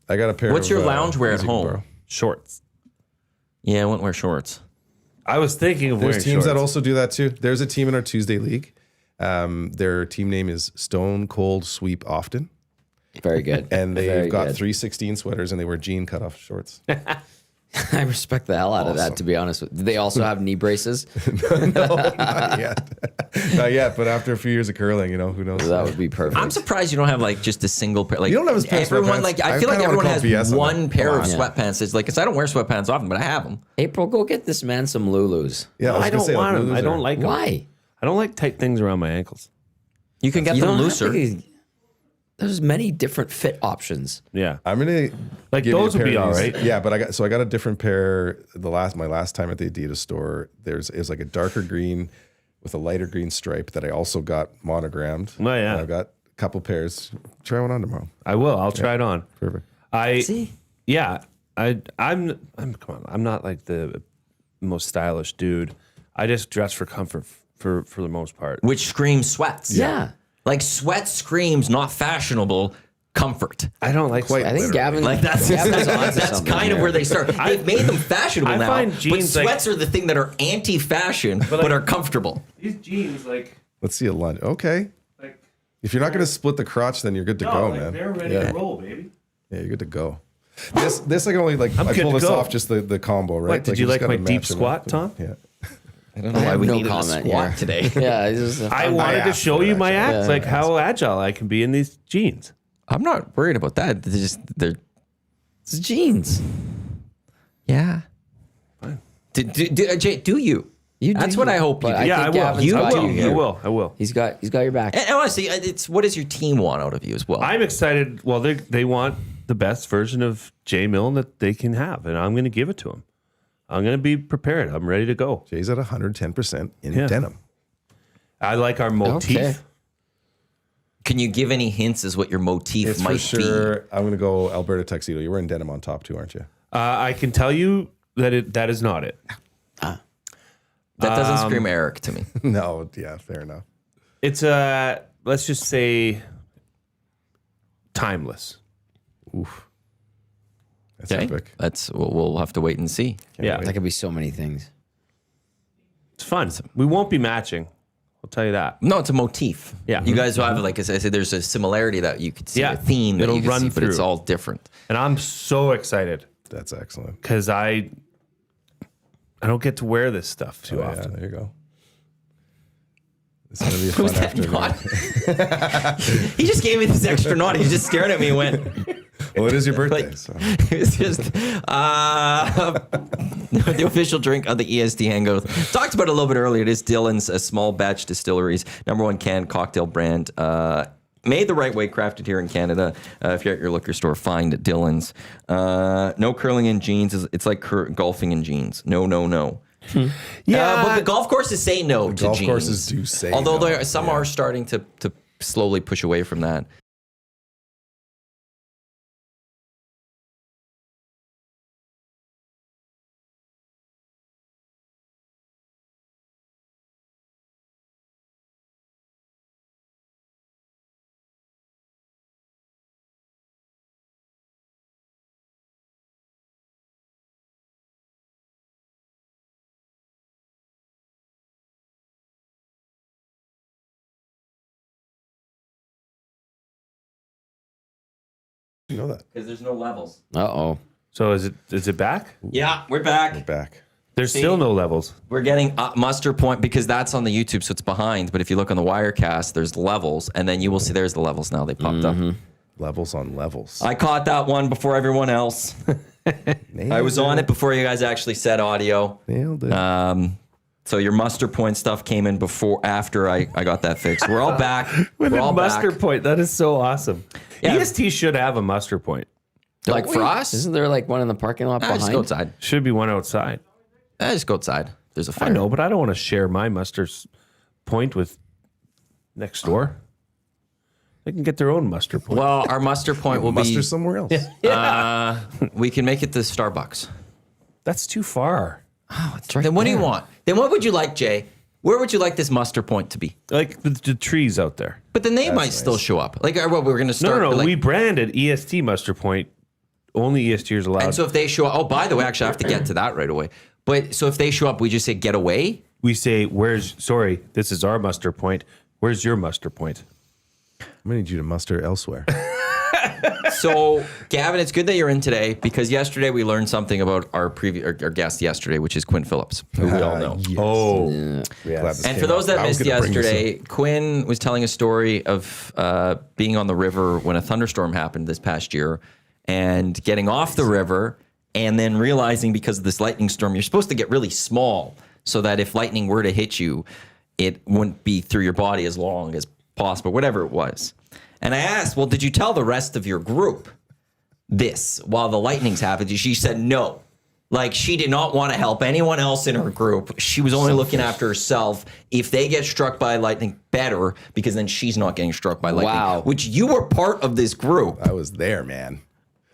I got a pair. What's of, your loungewear at easy to home? borrow. Shorts. Yeah, I wouldn't wear shorts. I was thinking of There's wearing teams shorts. that also do that too. There's a team in our Tuesday league. Their team name is Stone Cold Sweep Often, Very good. and Very they've got good. 316 sweaters, and they wear jean cutoff shorts. I respect the hell out of that, to be honest with you. Do they also have knee braces? Not yet, not yet. But after a few years of curling, who knows? That would be perfect. I'm surprised you don't have just a single pair. Like You don't have a pair of everyone. sweatpants? I I feel like kinda everyone wanna has call BS on one that. pair of Yeah. sweatpants. It's like, 'cause I don't wear sweatpants often, but I have them. April, go get this man some Lulus. Yeah, I don't want them. Lulu's I don't are- like them. Why? I don't like tight things around my ankles. You can get You them don't have looser. to- There's many different fit options. Yeah. I'm gonna Like, give you those a would pair be of all these. right. Yeah, but I got a different pair. My last time at the Adidas store, is like a darker green with a lighter green stripe that I also got monogrammed. Oh, yeah. And I've got a couple pairs. Try one on tomorrow. I will. I'll try it on. Perfect. See? Yeah. I'm come on. I'm not like the most stylish dude. I just dress for comfort for the most part. Which screams sweats. Yeah. Like sweat screams not fashionable comfort. I don't like Quite sweat. I think Literally. Gavin. Like that's Gavin's onto that's something kind of here. where they start. They've made them fashionable I now, find but jeans, sweats are the thing that are anti-fashion but are comfortable. These jeans, Let's see a lunge. Okay. like If you're not going to split the crotch, then you're good to go, man. they're ready yeah. to roll, baby. Yeah, you're good to go. This I can only I good pull to this go. off just the combo, right? What, did you just like gotta my deep match it squat, up. Tom? Yeah. I don't know why we needed a squat today. Yeah, it's just I wanted to show you my act, like how agile I can be in these jeans. I'm not worried about that. They're it's jeans. yeah. Jay, do you? That's what I hope you do. Yeah, I will. Gavin's got you here. I will. He's got your back. And honestly, it's what does your team want out of you as well? I'm excited. Well, they want the best version of Jay Milne that they can have, and I'm going to give it to him. I'm going to be prepared. I'm ready to go. Jay's at 110% in denim. I like our motif. Okay. Can you give any hints as what your motif It's might for sure. I'm going to go Alberta tuxedo. You're wearing denim on top too, aren't you? I can tell you that that is not it. be? That doesn't scream Eric to me. No, yeah, fair enough. It's let's just say timeless. Oof. That's Okay, epic. we'll have to wait and see. Yeah, That could be so many things. it's fun. We won't be matching. I'll tell you that. No, it's a motif. Yeah. You guys will have, like I said, there's a similarity that you could see, Yeah. a theme that It'll you could run see, but it's through. all different. And I'm so excited That's excellent. because I don't get to wear this stuff too Yeah, often. there you go. It's going to be a fun Was that afternoon. not? He just gave me this extra nod. He just stared at me and went, Well, it is your birthday. Like- So. it was just the official drink of the EST Hangout. Talked about it a little bit earlier. It is Dylan's Small Batch Distilleries, #1 canned cocktail brand. Made the right way, crafted here in Canada. If you're at your liquor store, find Dylan's. No curling in jeans. It's like golfing in jeans. No. Yeah. But the golf courses say no to Golf jeans. courses do say Although no. some are starting to slowly push away from that. You know that. Because there's no levels. Uh-oh. So is it back? Yeah, we're back. Back. There's still no levels. We're getting muster point because that's on the YouTube, so it's behind. But if you look on the Wirecast, there's levels, and then you will see there's the levels now. They popped up. Levels on levels. I caught that one before everyone else. I was on it before you guys actually said audio. Nailed it. So your muster point stuff came in after I got that fixed. We're all back. With We're a all muster back. point. That is so awesome. Yeah. EST should have a muster point. Like for us? Isn't there like one in the parking lot Just behind? go outside. Should be one outside. Just go outside. There's a fire. I know, but I don't want to share my muster point with next door. They can get their own muster point. Well, our muster point will Muster be. somewhere else. We can make it to Starbucks. That's too far. Then what do you want? Then what would you like, Jay? Where would you like this muster point to be? Like the trees out there. But then they might still show up. Like, what we're going to start. No. like- We branded EST muster point. Only ESTers allowed. And so if they show up, oh, by the way, actually, I have to get to that right away. But so if they show up, we just say get away. we say, this is our muster point. Where's your muster point? I'm going to need you to muster elsewhere. So, Gavin, it's good that you're in today because yesterday we learned something about our guest yesterday, which is Quinn Phillips, who we all know. Yes. Oh, Glad this And came for those up. that I was missed gonna bring this yesterday, up. Quinn was telling a story of being on the river when a thunderstorm happened this past year and getting off the river and then realizing because of this lightning storm, you're supposed to get really small so that if lightning were to hit you, it wouldn't be through your body as long as possible, whatever it was. And I asked, well, did you tell the rest of your group this while the lightnings happened? She said no. Like, she did not want to help anyone else in her group. She was only looking after herself. If they get struck by lightning, better, because then she's not getting struck by lightning. Wow. Which you were part of this group. I was there, man.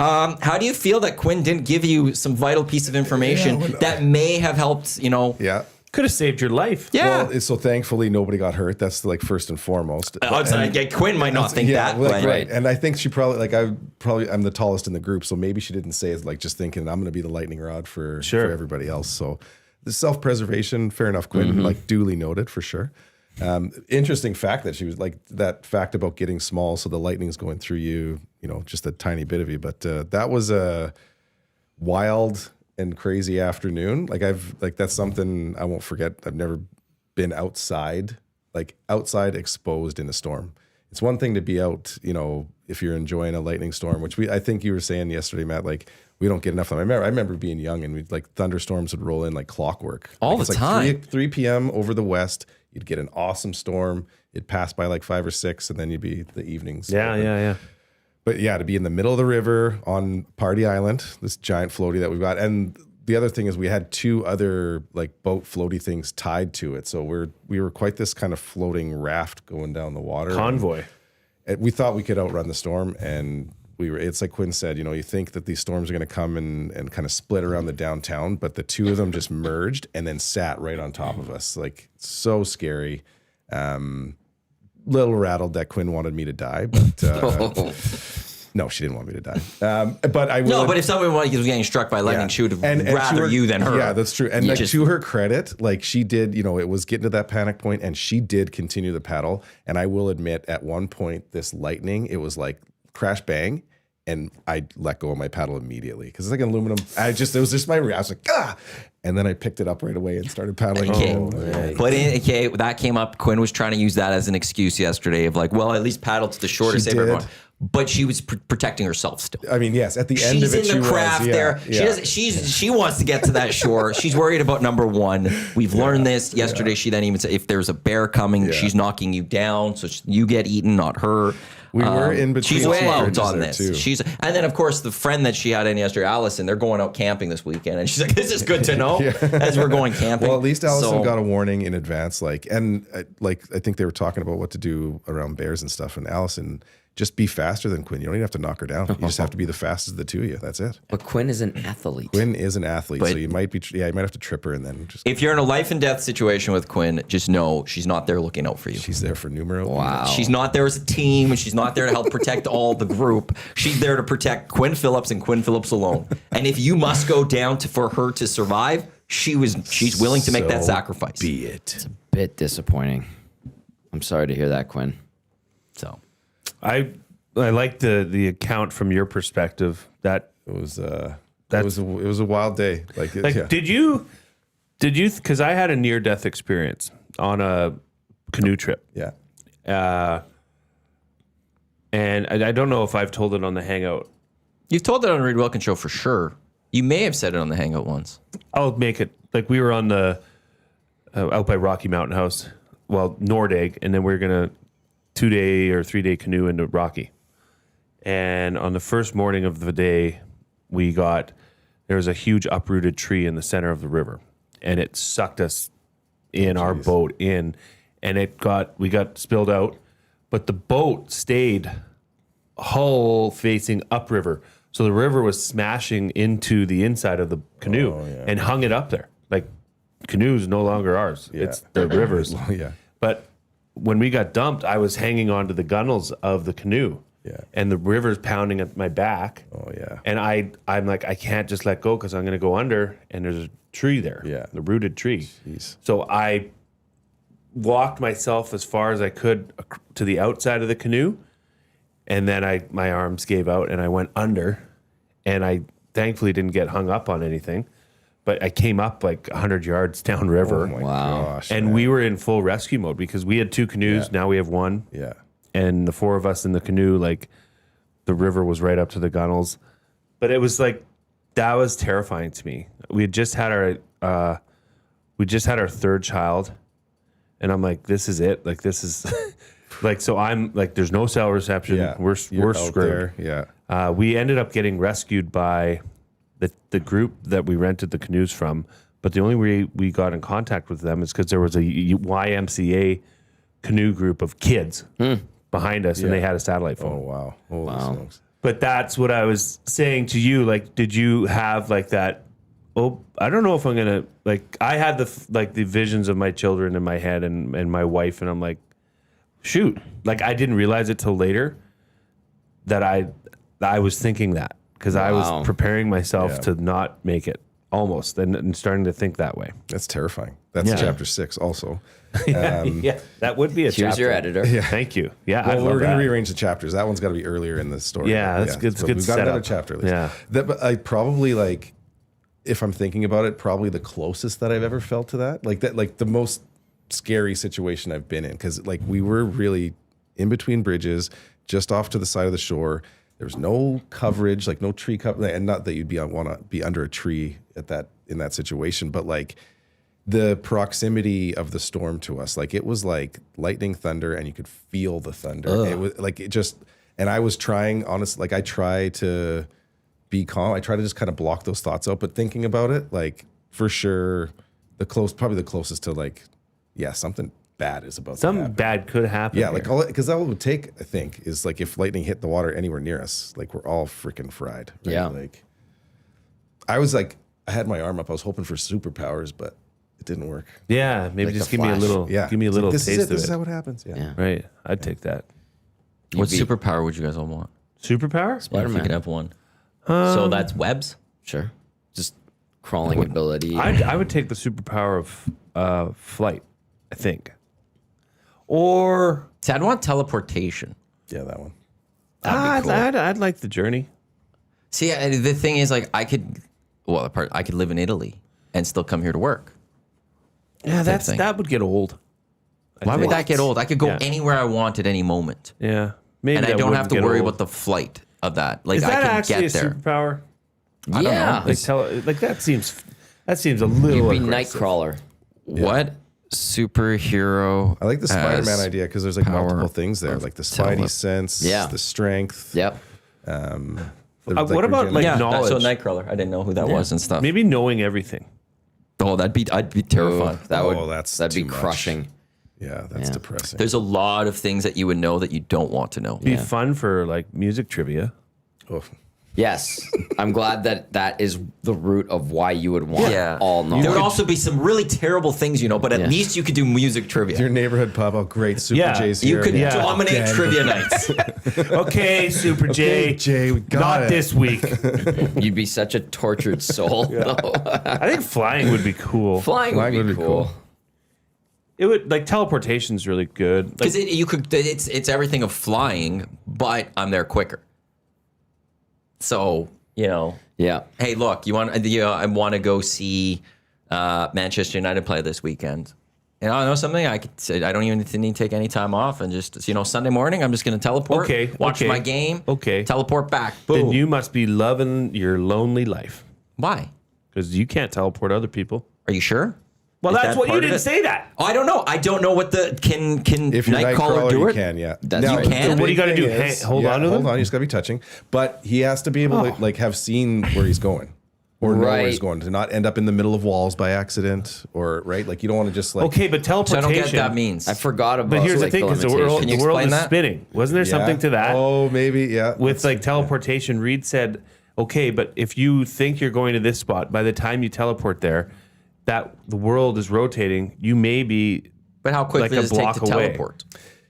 How do you feel that Quinn didn't give you some vital piece of information that may have helped, Yeah. could have saved your life. Yeah. Well, so thankfully nobody got hurt. That's like first and foremost. Quinn might not think that. like, but- right. And I think she probably I'm the tallest in the group, so maybe she didn't say it like just thinking I'm going to be the lightning rod for everybody else. So the self-preservation, fair enough, Quinn, like duly noted for sure. Interesting fact that she was like that fact about getting small, so the lightning's going through you, just a tiny bit of you. But that was a wild and crazy afternoon. Like that's something I won't forget. I've never been outside exposed in a storm. It's one thing to be out, if you're enjoying a lightning storm, which I think you were saying yesterday, Matt, like we don't get enough of them. I remember being young and thunderstorms would roll in like clockwork. All the time. 3 p.m. over the west, you'd get an awesome storm. It'd pass by like 5 or 6 and then you'd be the evenings. Yeah. But yeah, to be in the middle of the river on Party Island, this giant floaty that we've got. And the other thing is we had 2 other like boat floaty things tied to it. So we were quite this kind of floating raft going down the water. Convoy. And we thought we could outrun the storm, and it's like Quinn said, you think that these storms are going to come and kind of split around the downtown, but the 2 of them just merged and then sat right on top of us. Like so scary. Little rattled that Quinn wanted me to die, but no, she didn't want me to die. But I will. No, but if someone was getting struck by lightning, she would have rather you than her. Yeah, that's true. And to her credit, like she did, it was getting to that panic point, and she did continue the paddle. And I will admit, at one point, this lightning, it was like crash bang, and I let go of my paddle immediately because it's like aluminum. It was just my reaction. I was like, ah. And then I picked it up right away and started paddling. But that came up. Quinn was trying to use that as an excuse yesterday of like, well, at least paddle to the shore to save everyone. But she was protecting herself still. I mean, yes, at the end of it, she's in the craft there. Yeah. She wants to get to that shore. She's worried about number 1. We've learned this yesterday. She then even said, if there's a bear coming, she's knocking you down, so you get eaten, not her. We were in between. She's out on this. Too. And then of course the friend that she had in yesterday, Allison, they're going out camping this weekend, and she's like, "This is good to know as we're going camping." Well, at least Allison got a warning in advance. I think they were talking about what to do around bears and stuff, and Allison. Just be faster than Quinn. You don't even have to knock her down. You just have to be the fastest of the 2 of you. That's it. But Quinn is an athlete. Quinn is an athlete, so you might have to trip her and then just. If you're in a life and death situation with Quinn, just know she's not there looking out for you. She's there for numero. Wow. She's not there as a team, and she's not there to help protect all the group. She's there to protect Quinn Phillips and Quinn Phillips alone. And if you must go down for her to survive, she's willing to make that sacrifice. Be it. It's a bit disappointing. I'm sorry to hear that, Quinn. So. I like the account from your perspective. That it was a wild day. Did you? Because I had a near death experience on a canoe trip. Yeah. And I don't know if I've told it on the Hangout. You've told it on the Reed Wilkins show for sure. You may have said it on the Hangout once. I'll make it. Like we were on the out by Rocky Mountain House, Nordegg, and then we were gonna 2-day or 3-day canoe into Rocky. And on the first morning of the day, there was a huge uprooted tree in the center of the river, and it sucked us in our boat in, and we got spilled out, but the boat stayed hull facing upriver. So the river was smashing into the inside of the canoe and hung it up there. Like canoe's no longer ours. Yeah. It's the river's. But when we got dumped, I was hanging onto the gunnels of the canoe. Yeah. And the river's pounding at my back. Oh, yeah. And I'm like, I can't just let go because I'm going to go under, and there's a tree there. Yeah. The rooted tree. Jeez. So I walked myself as far as I could to the outside of the canoe, and then my arms gave out, and I went under, and I thankfully didn't get hung up on anything, but I came up like 100 yards downriver. Oh, my gosh. And we were in full rescue mode because we had 2 canoes. Yeah. Now we have 1. Yeah. And the 4 of us in the canoe, like the river was right up to the gunnels. But it was like, that was terrifying to me. We had just had our 3rd child, and I'm like, this is it. Like, this is like, so I'm like, there's no cell reception. Yeah. We're screwed. There. Yeah. We ended up getting rescued by the group that we rented the canoes from. But the only way we got in contact with them is because there was a YMCA canoe group of kids behind us, and they had a satellite phone. Oh, wow. Holy smokes. But that's what I was saying to you. Like, did you have like that? Oh, I don't know if I'm going to, like, I had the visions of my children in my head and my wife. And I'm like, shoot, like I didn't realize it till later that I was thinking that because I was preparing myself to not make it almost and starting to think that way. That's terrifying. That's chapter 6 also. Yeah, that would be a chapter. Here's your editor. Yeah. Thank you. Yeah, well, we're going to rearrange the chapters. That one's got to be earlier in the story. Yeah, that's good. It's good we've got setup. another chapter. At least. Yeah, but I probably like if I'm thinking about it, probably the closest that I've ever felt to that. Like the most scary situation I've been in, because like we were really in between bridges, just off to the side of the shore. There was no coverage, like no tree cover, and not that you'd want to be under a tree in that situation, but like the proximity of the storm to us, like it was like lightning, thunder, and you could feel the thunder. It was like and I was trying, honestly, like I try to be calm. I try to just kind of block those thoughts out, but thinking about it, like for sure, probably the closest to like, yeah, something bad is about to Something happen. bad could happen. Yeah, like because all it would take, I think, is like if lightning hit the water anywhere near us, like we're all freaking fried. Right? Yeah. Like I was like, I had my arm up. I was hoping for superpowers, but it didn't work. Yeah, maybe Like just the give me a Flash. little. Yeah, Give me a little this taste is it. of This it. is how it happens. Yeah. Yeah. Right, I'd take that. What be- superpower would you guys all want? Superpower? If you Spider-Man. could have one. So that's webs? Sure. Just crawling ability. I would take the superpower of flight, I think. Or See, I'd want teleportation. Yeah, that one. That'd be cool. I'd like the journey. See, the thing is, like, I could live in Italy and still come here to work. Yeah, thing. that would get old. Why would that get old? I could go Yeah. anywhere I want at any moment, Yeah, maybe. and I that don't wouldn't have to get worry old. about the flight of that. Like, Is that I can actually get a there. superpower? I don't Yeah. know. Like that seems a little. You'd be aggressive. Nightcrawler. What superhero? I like the Spider-Man idea because there's like power multiple things there, like the Spidey sense, Yeah. the strength. Yep. What about like Yeah, knowledge? so Nightcrawler. I didn't know who that was and stuff. Maybe knowing everything. Oh, I'd be terrified. That'd be too much. crushing. Yeah, that's Yeah. depressing. There's a lot of things that you would know that you don't want to know. Be fun for like music trivia. Oh. Yes. I'm glad that is the root of why you would want all knowledge. There would also be some really terrible things, but at Yeah. least you could do music trivia. Your neighborhood pub, oh great, Super Yeah. J's You here. could Yeah. dominate Again. trivia nights. Okay, Super J. Okay, Jay, we got Not it. this week. You'd be such a tortured soul. though. I think flying would be cool. Flying would be cool. It would like teleportation's really good. Like, Because it's everything of flying, but I'm there quicker. So, Yeah. hey, look, I want to go see Manchester United play this weekend. And I know something, I could say I don't even need to take any time off, and just Sunday morning I'm just going to teleport, watch my game, teleport back. Boom. then you must be loving your lonely life Why? because you can't teleport other people. Are you sure? Well, Is that's that what you part of didn't it? say that. Oh, I don't know. I don't know what can If you're Nightcrawler do you it? can, yeah. That's Now, right. the You can? big What do you gotta thing do? is- Hold on to hold them? on. You just gotta be touching, but he has to be able to like have seen where he's going, or know where he's Right. going, to not end up in the middle of walls by accident, or right. Like you don't want to just like. Okay, but So I teleportation. don't get what that means. I forgot about But here's like, the thing: because the world, Can you the world explain is that? spinning. Wasn't there Yeah. something to that? Oh, maybe yeah. With like teleportation, Reed said, "Okay, but if you think you're going to this spot, by the time you teleport there, that the world is rotating. You may be But how quick like does a it take block to away. teleport?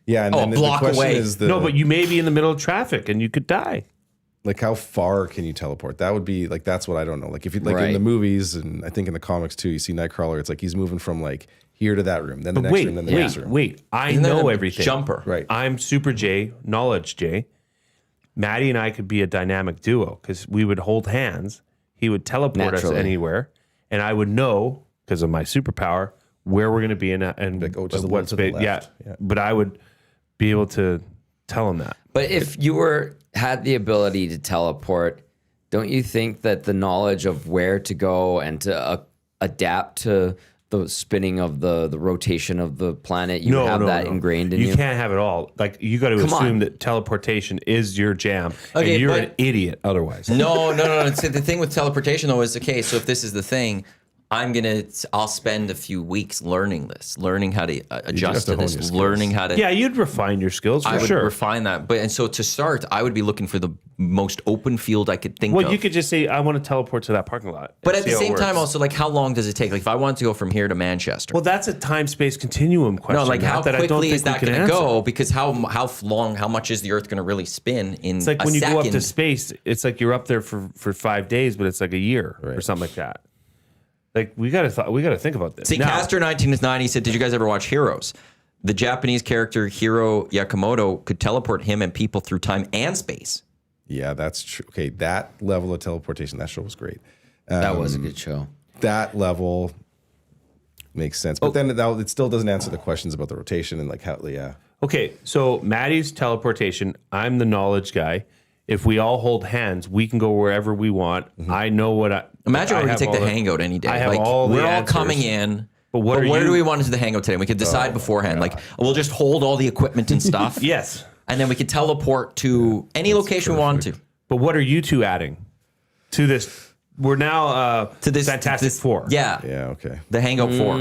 yeah, and Oh, then a the block question away. is no, but you may be in the middle of traffic and you could die." like how far can you teleport? That would be like that's what I don't know. Like if you like in Right. the movies and I think in the comics too, you see Nightcrawler. It's like he's moving from like here to that room, then the next room, then the next room. Wait! I Isn't that know a everything. jumper? Right. I'm Super J, Knowledge J. Maddie and I could be a dynamic duo because we would hold hands. He would teleport us Naturally. anywhere, and I would know because of my superpower where we're going to be in and Like, oh, just a what little to the space. Yeah. left. Yeah. But I would be able to tell him that. But if you had the ability to teleport, don't you think that the knowledge of where to go and to adapt to the spinning of the rotation of the planet, you have that ingrained in you? You can't have it all. Like you got to Come assume on. that teleportation is your jam, Okay, and you're but- an idiot otherwise. No. See, the thing with teleportation though is okay. So if this is the thing, I'll spend a few weeks learning how to adjust to to hone this, your skills. learning how to. Yeah, you'd refine your skills for I would sure. refine that, and so to start, I would be looking for the most open field I could think Well, of. you could just say, "I want to teleport to that parking lot." but and at the see how it same time, works. also, like, how long does it take? Like, if I wanted to go from here to Manchester, Well, that's a time-space continuum question. no, like, how Matt, that I don't quickly think is that we can going to answer. go? Because how much is the Earth going to really spin in It's like a when you second? go up to space, it's like you're up there for 5 days, but it's like a year or something like that. Like we gotta think about this. See, Now, Caster 1990 said, "Did you guys ever watch Heroes? The Japanese character Hiro Yakamoto could teleport him and people through time and space." Yeah, that's true. Okay, that level of teleportation, that show was great. That was a good show. That level makes sense. But then it still doesn't answer the questions about the rotation and like how, Okay, so Maddie's teleportation. I'm the knowledge guy. If we all hold hands, we can go wherever we want. I know what I... Imagine I we have could take all the hangout any day. I have like, all the we're all answers. coming in. But what are where you- do we want to do the hangout today? We could decide beforehand. Like, we'll just hold all the equipment and stuff. Yes. And then we could teleport to any location we want to. But what are you two adding to this? We're now To this Fantastic Four. Yeah. Yeah, okay. The hangout 4.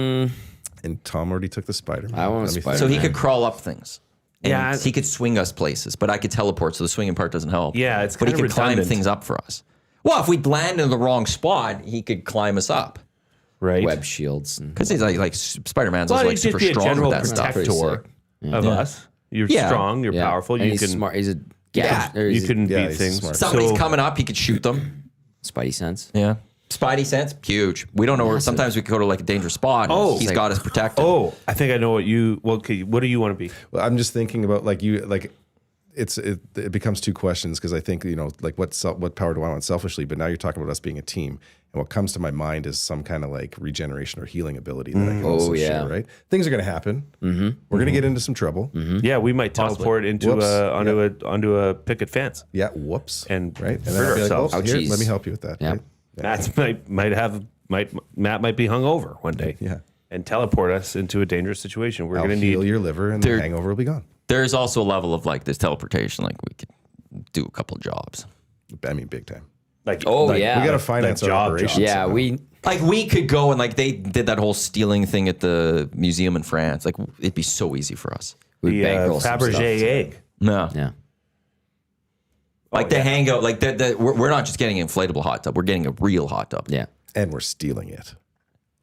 And Tom already took the Spider-Man. I want Let me Spider-Man. So he could crawl up things. And Yeah. he could swing us places, but I could teleport, so the swinging part doesn't help. Yeah, it's But he kinda could climb redundant. things up for us. Well, if we land in the wrong spot, he could climb us up. Right. Web shields. And Because he's like Spider-Man's Well, also like he's super just be a strong general with that stuff. protector of us. You're Yeah. strong. You're powerful. And You he's can smart. He's a Yeah. you can Yeah, beat he's things. smart. Somebody's So- coming up, he could shoot them. Spidey sense. Yeah. Spidey sense, huge. We don't know where. Sometimes we could go to like a dangerous spot. Oh. He's got us protected. Oh, I think I know what you. Well, okay, what do you want to be? Well, I'm just thinking about it becomes two questions because I think, like what power do I want selfishly? But now you're talking about us being a team. And what comes to my mind is some kind of like regeneration or healing ability that I can also share, right? Things are going to happen. Mm-hmm. We're going to get into some trouble. Mm-hmm. Yeah, we might teleport into onto a picket fence. Yeah, whoops. And right? And hurt then I'll be like, ourselves. oh, here, Ouchies. let me help you with that. Yeah. Right? Matt might be hungover one day. Yeah. And teleport us into a dangerous situation. We're I'll going to heal need. your liver and the hangover will be gone. There's also a level of like this teleportation. Like we could do a couple jobs. I mean, big time. Like, Oh, like, yeah. We got to finance our job. operations. Yeah, somehow. we. Like we could go and like they did that whole stealing thing at the museum in France. Like it'd be so easy for us. We The bankroll some stuff. Fabergé egg. No. Yeah. Like the hangout. Like we're not just getting an inflatable hot tub. We're getting a real hot tub. Yeah. And we're stealing it.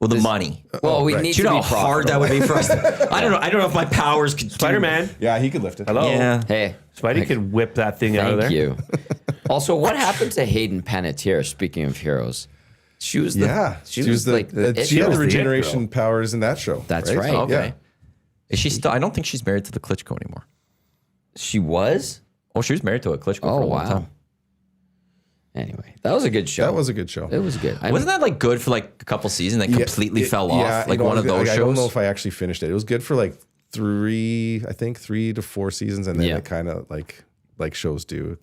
Well, the money. Well, we right. need Do you to know be how hard that profitable. would be for us? I don't know. I don't know if my powers could. Spider-Man. Yeah, he could lift it. Hello. Yeah. Hey, Spidey could whip that thing out of there. thank you. Also, what happened to Hayden Panettiere? Speaking of heroes, she was the Yeah, she was like the she had it the girl. regeneration powers in that show. That's right. Okay. Yeah. Is she still? I don't think she's married to the Klitschko anymore. She was. Oh, she was married to a Klitschko Oh for a long wow. time. Anyway, that was a good show. That was a good show. It was good. Wasn't that like good for like a couple seasons? Then completely fell off. Like one of those I don't know shows. if I actually finished it. It was good for like 3 to 4 seasons, and then Yeah. it kind of like shows do.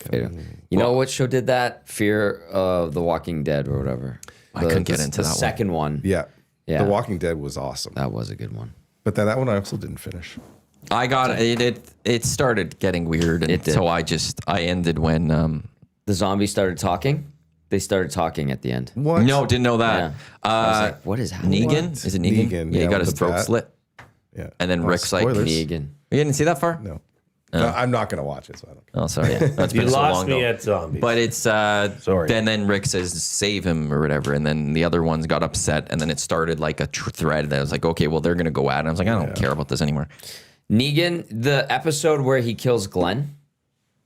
You know what show did that? Fear of the Walking Dead or whatever. I couldn't get into the that one. second one. Yeah. Yeah. The Walking Dead was awesome, That was a good one. but then that one I also didn't finish. I got it. It started getting weird, and It did. so I ended when. The zombies started talking. They started talking at the end. What? No, didn't know that. Yeah. I was like, what is happening? Negan? What? Is it Negan? Negan, Yeah, he yeah, got with his the throat bat. slit. Yeah. And then Oh, Rick's like, spoilers. Negan. You didn't see that far? No. No, I'm not gonna watch it. So I don't. Oh, sorry. Yeah, that's You been so lost long me ago. at zombies. But it's Sorry. Then Rick says save him or whatever, and then the other ones got upset, and then it started like a thread that was like, okay, well they're gonna go at it. I was like, I don't care about this anymore. Negan, the episode where he kills Glenn.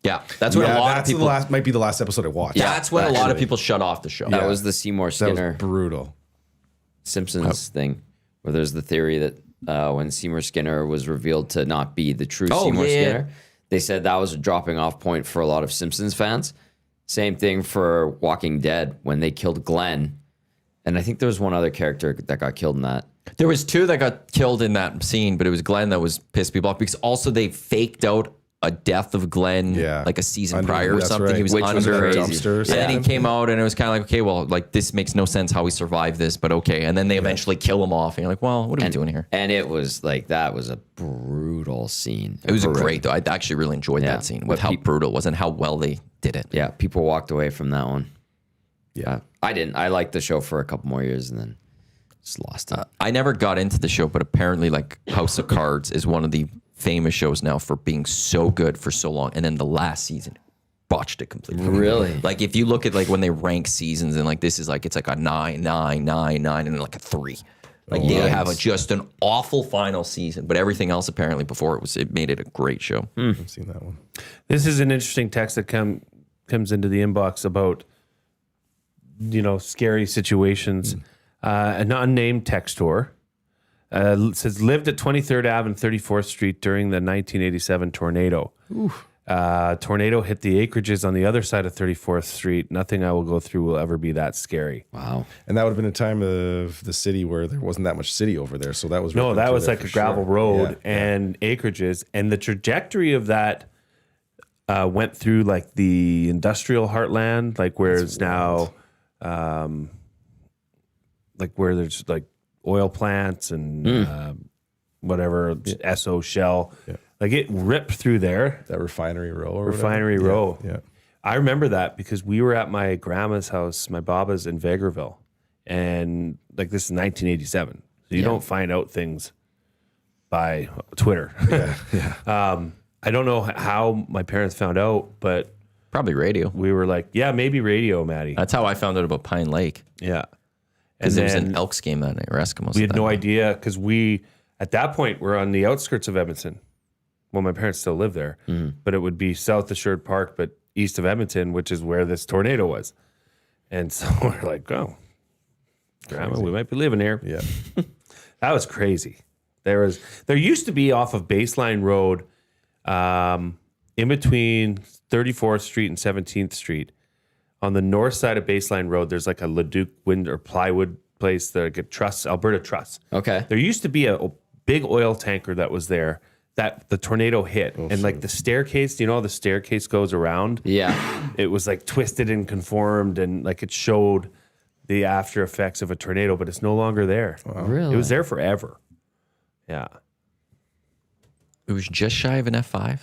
Yeah, that's when a lot of that's people. might be the last episode I watched. That's when a lot of actually. people shut off the show. That was the Seymour That was Skinner brutal. Simpsons thing, where there's the theory that when Seymour Skinner was revealed to not be the true Seymour yeah. Skinner, they said that was a dropping off point for a lot of Simpsons fans. Same thing for Walking Dead when they killed Glenn. And I think there was one other character that got killed in that. There was 2 that got killed in that scene, but it was Glenn that was pissed people off because also they faked out a death of Glenn like a season Under- prior or that's something. right. He was Which was under crazy. dumpster or And then he something. came out and it was kind of like, okay, well, like this makes no sense how we survived this, but okay. And then they eventually kill him off. And you're like, well, what are we doing here? And it was like, that was a brutal scene. It was great though. I actually really enjoyed that scene with But how brutal it was and how well they did it. Yeah, people walked away from that one. Yeah. I didn't. I liked the show for a couple more years and then just lost it. I never got into the show, but apparently like House of Cards is one of the famous shows now for being so good for so long. And then the last season botched it completely. Really? Like if you look at like when they rank seasons and like this is like, it's like a 9, 9, 9, 9, and then like a 3. Like they have just an awful final season, but everything else apparently before it made it a great show. I've seen that one. This is an interesting text that comes into the inbox about, scary situations. An unnamed textor says lived at 23rd Ave and 34th Street during the 1987 tornado. Tornado hit the acreages on the other side of 34th Street. Nothing I will go through will ever be that scary. Wow. And that would have been a time of the city where there wasn't that much city over there. So that was No, ripped that through was there like a for gravel sure. road Yeah, and acreages. And the trajectory of that went through like the industrial heartland, like where it's now, like where there's like oil plants and whatever, SO Shell. Yeah. Like it ripped through there. That refinery row. Or Refinery whatever. row. Yeah. I remember that because we were at my grandma's house, my baba's in Vegreville. And like this is 1987. So you don't find out things by Twitter. I don't know how my parents found out, but Probably radio. we were like, yeah, maybe radio, Maddie. That's how I found out about Pine Lake. Yeah. Because And there was then an Elks game that night, or Eskimos. we had that no night. idea because we, at that point, we're on the outskirts of Edmonton. Well, my parents still live there, but it would be south of Sherwood Park, but east of Edmonton, which is where this tornado was. And so we're like, oh, Grandma, we might be living here. Yeah. That was crazy. There used to be off of Baseline Road, in between 34th Street and 17th Street, on the north side of Baseline Road. There's like a Leduc wind or plywood place, like a truss, Alberta Truss. Okay. There used to be a big oil tanker that was there that the tornado hit, and like the staircase. You know how the staircase goes around? Yeah. It was like twisted and conformed, and like it showed the after effects of a tornado, but it's no longer there. Really? It was there forever. Yeah. It was just shy of an F5.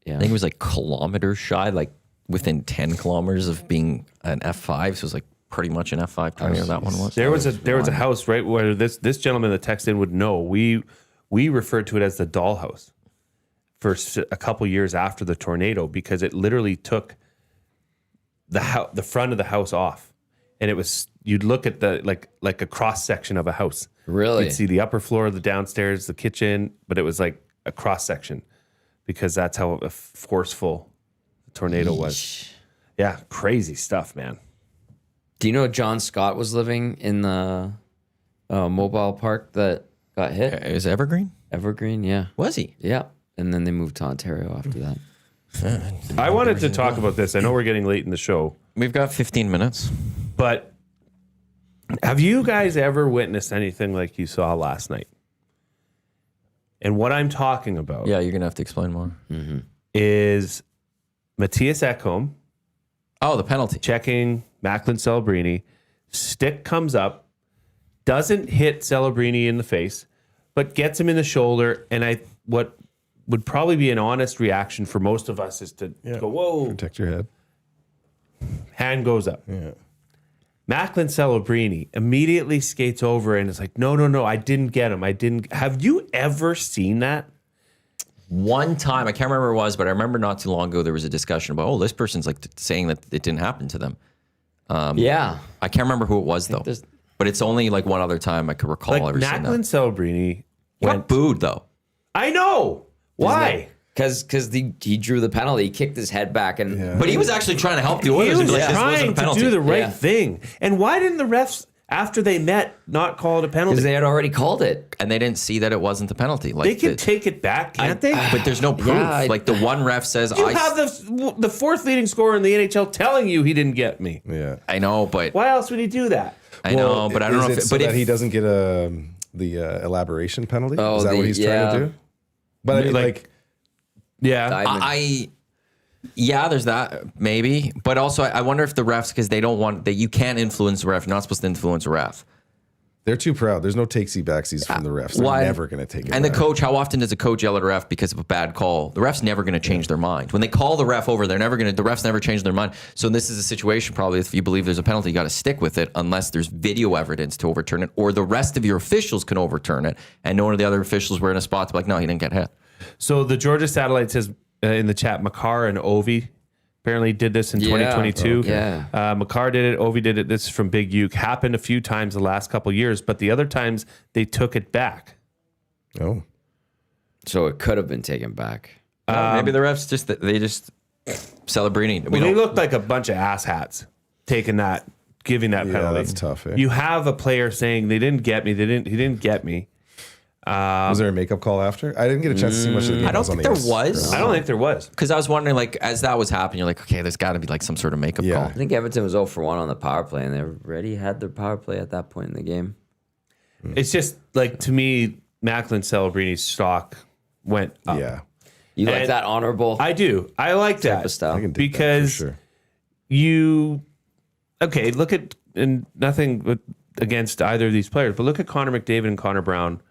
Yeah. I think it was like kilometers shy, like within 10 kilometers of being an F5. So it was like pretty much an F5 tornado that one was. There was a house right where this gentleman that texted in would know. We referred to it as the dollhouse for a couple years after the tornado because it literally took the front of the house off, and it was you'd look at the like a cross section of a house. Really? You'd see the upper floor, the downstairs, the kitchen, but it was like a cross section because that's how forceful the tornado was. Yeah, crazy stuff, man. Do you know John Scott was living in the mobile park that got hit? It was Evergreen? Evergreen, yeah. Was he? Yeah. And then they moved to Ontario after that. I wanted to talk about this. I know we're getting late in the show, We've got 15 minutes. but have you guys ever witnessed anything like you saw last night? And what I'm talking about Yeah, you're going to have to explain more. is Matthias Ekholm Oh, the penalty. checking Macklin Celebrini. Stick comes up, doesn't hit Celebrini in the face, but gets him in the shoulder. And what would probably be an honest reaction for most of us is to go, whoa, Protect your head. hand goes up. Yeah. Macklin Celebrini immediately skates over and is like, no, I didn't get him. I didn't. Have you ever seen that? One time, I can't remember where it was, but I remember not too long ago there was a discussion about, this person's like saying that it didn't happen to them. Yeah. I can't remember who it was though. there's- But it's only like one other time I could recall Like ever seeing Macklin that. Celebrini He got booed though. I know. Why? Because he drew the penalty. He kicked his head back and But he was actually trying to help the He Oilers and was be like, this wasn't trying a to penalty. do the right Yeah. thing. And why didn't the refs, after they met, not call it a penalty? because they had already called it. And they didn't see that it wasn't a penalty. Like They can take it back, can't they? but there's no proof. Yeah, like the one ref says, You have the fourth leading scorer in the NHL telling you he didn't get me. Yeah. I know, but Why else would he do that? I know, but I don't know if it so but that if he doesn't get the elaboration penalty. Oh, is that what he's trying to do? But I mean, like Yeah. yeah, there's that maybe, but also I wonder if the refs, because they don't want that you can't influence the ref. You're not supposed to influence a ref. they're too proud. There's no takesy backsies from the refs. They're Why- never going to take it. And the back. coach, how often does a coach yell at a ref because of a bad call? The ref's never going to change their mind. When they call the ref over, the refs never change their mind. So this is a situation probably if you believe there's a penalty, you got to stick with it unless there's video evidence to overturn it, or the rest of your officials can overturn it. And none of the other officials were in a spot to be like, no, he didn't get hit. So the Georgia Satellite says in the chat, Makar and Ovi apparently did this in 2022. Okay. Yeah. Makar did it. Ovi did it. This is from Big Uke. Happened a few times the last couple of years, but the other times they took it back. Oh, So it could have been taken back. Maybe the refs just celebrating. Well, they looked like a bunch of asshats taking that, giving that yeah, penalty. that's tough. Eh? You have a player saying they didn't get me. He didn't get me. Was there a makeup call after? I didn't get a chance to see much of the game. I don't think there was. I don't think there was. Because I was wondering, like, as that was happening, you're like, okay, there's got to be like some sort of makeup Yeah. call. I think Edmonton was 0 for 1 on the power play, and they already had their power play at that point in the game. It's just like, to me, Macklin Celebrini's stock went up. Yeah. You like And that honorable I do. I like type that. of style? I can dig Because that for sure. look at, and nothing but against either of these players, but look at Connor McDavid and Connor Brown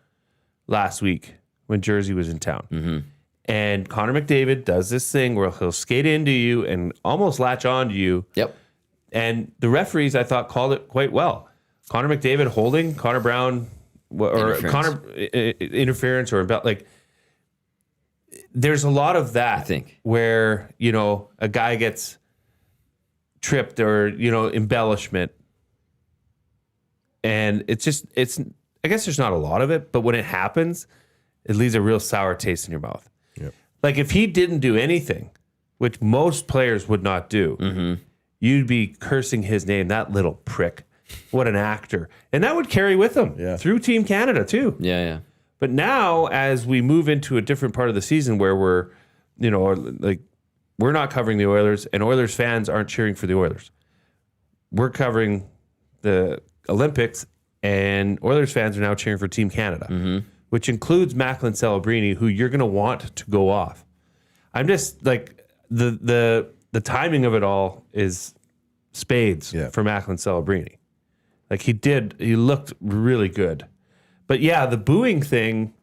last week when Jersey was in town. Mm-hmm. And Connor McDavid does this thing where he'll skate into you and almost latch onto you. Yep. And the referees, I thought, called it quite well. Connor McDavid holding, Connor Brown, or Interference. Connor interference, or about like, there's a lot of that. I think. Where, you know, a guy gets tripped or, you know, embellishment. And it's just, I guess there's not a lot of it, but when it happens, it leaves a real sour taste in your mouth. Yep. Like if he didn't do anything, which most players would not do, you'd be cursing his name, that little prick. What an actor. And that would carry with him through Team Canada too. Yeah. But now as we move into a different part of the season where we're, you know, like we're not covering the Oilers and Oilers fans aren't cheering for the Oilers. We're covering the Olympics and Oilers fans are now cheering for Team Canada, which includes Macklin Celebrini, who you're going to want to go off. I'm just like the timing of it all is spades for Macklin Celebrini. Like he looked really good. But yeah, the booing thing.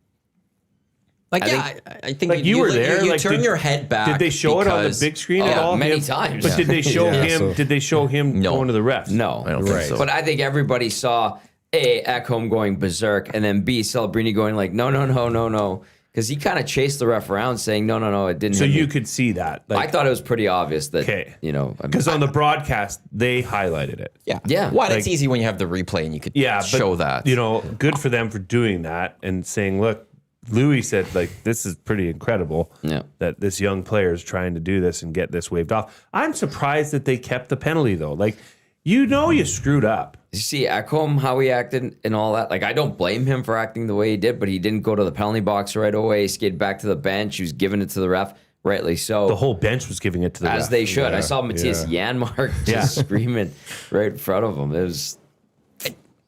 Like, I think Like you were there. You like, turn your head back. Did they show it on the big screen at all? many times. But did they show Yeah, him? so- Did they show him going to the refs? No. I don't think so. But I think everybody saw A, Ekholm going berserk, and then B, Celebrini going like, no. Because he kind of chased the ref around saying, no, it didn't So hit me. you could see that. I thought it was pretty obvious that, Okay. you know. Because on the broadcast they highlighted it. Yeah. Well, Like- it's easy when you have the replay and you could Yeah, but, show that. You know, good for them for doing that and saying, look, Louis said, like, this is pretty incredible that this young player is trying to do this and get this waved off. I'm surprised that they kept the penalty, though. Like, you know you screwed up. You see Ekholm, how he acted and all that. Like, I don't blame him for acting the way he did, but he didn't go to the penalty box right away. He skated back to the bench. He was giving it to the ref, rightly so. The whole bench was giving it to the as ref. they should. I saw Matthias Janmark just screaming right in front of him. It was,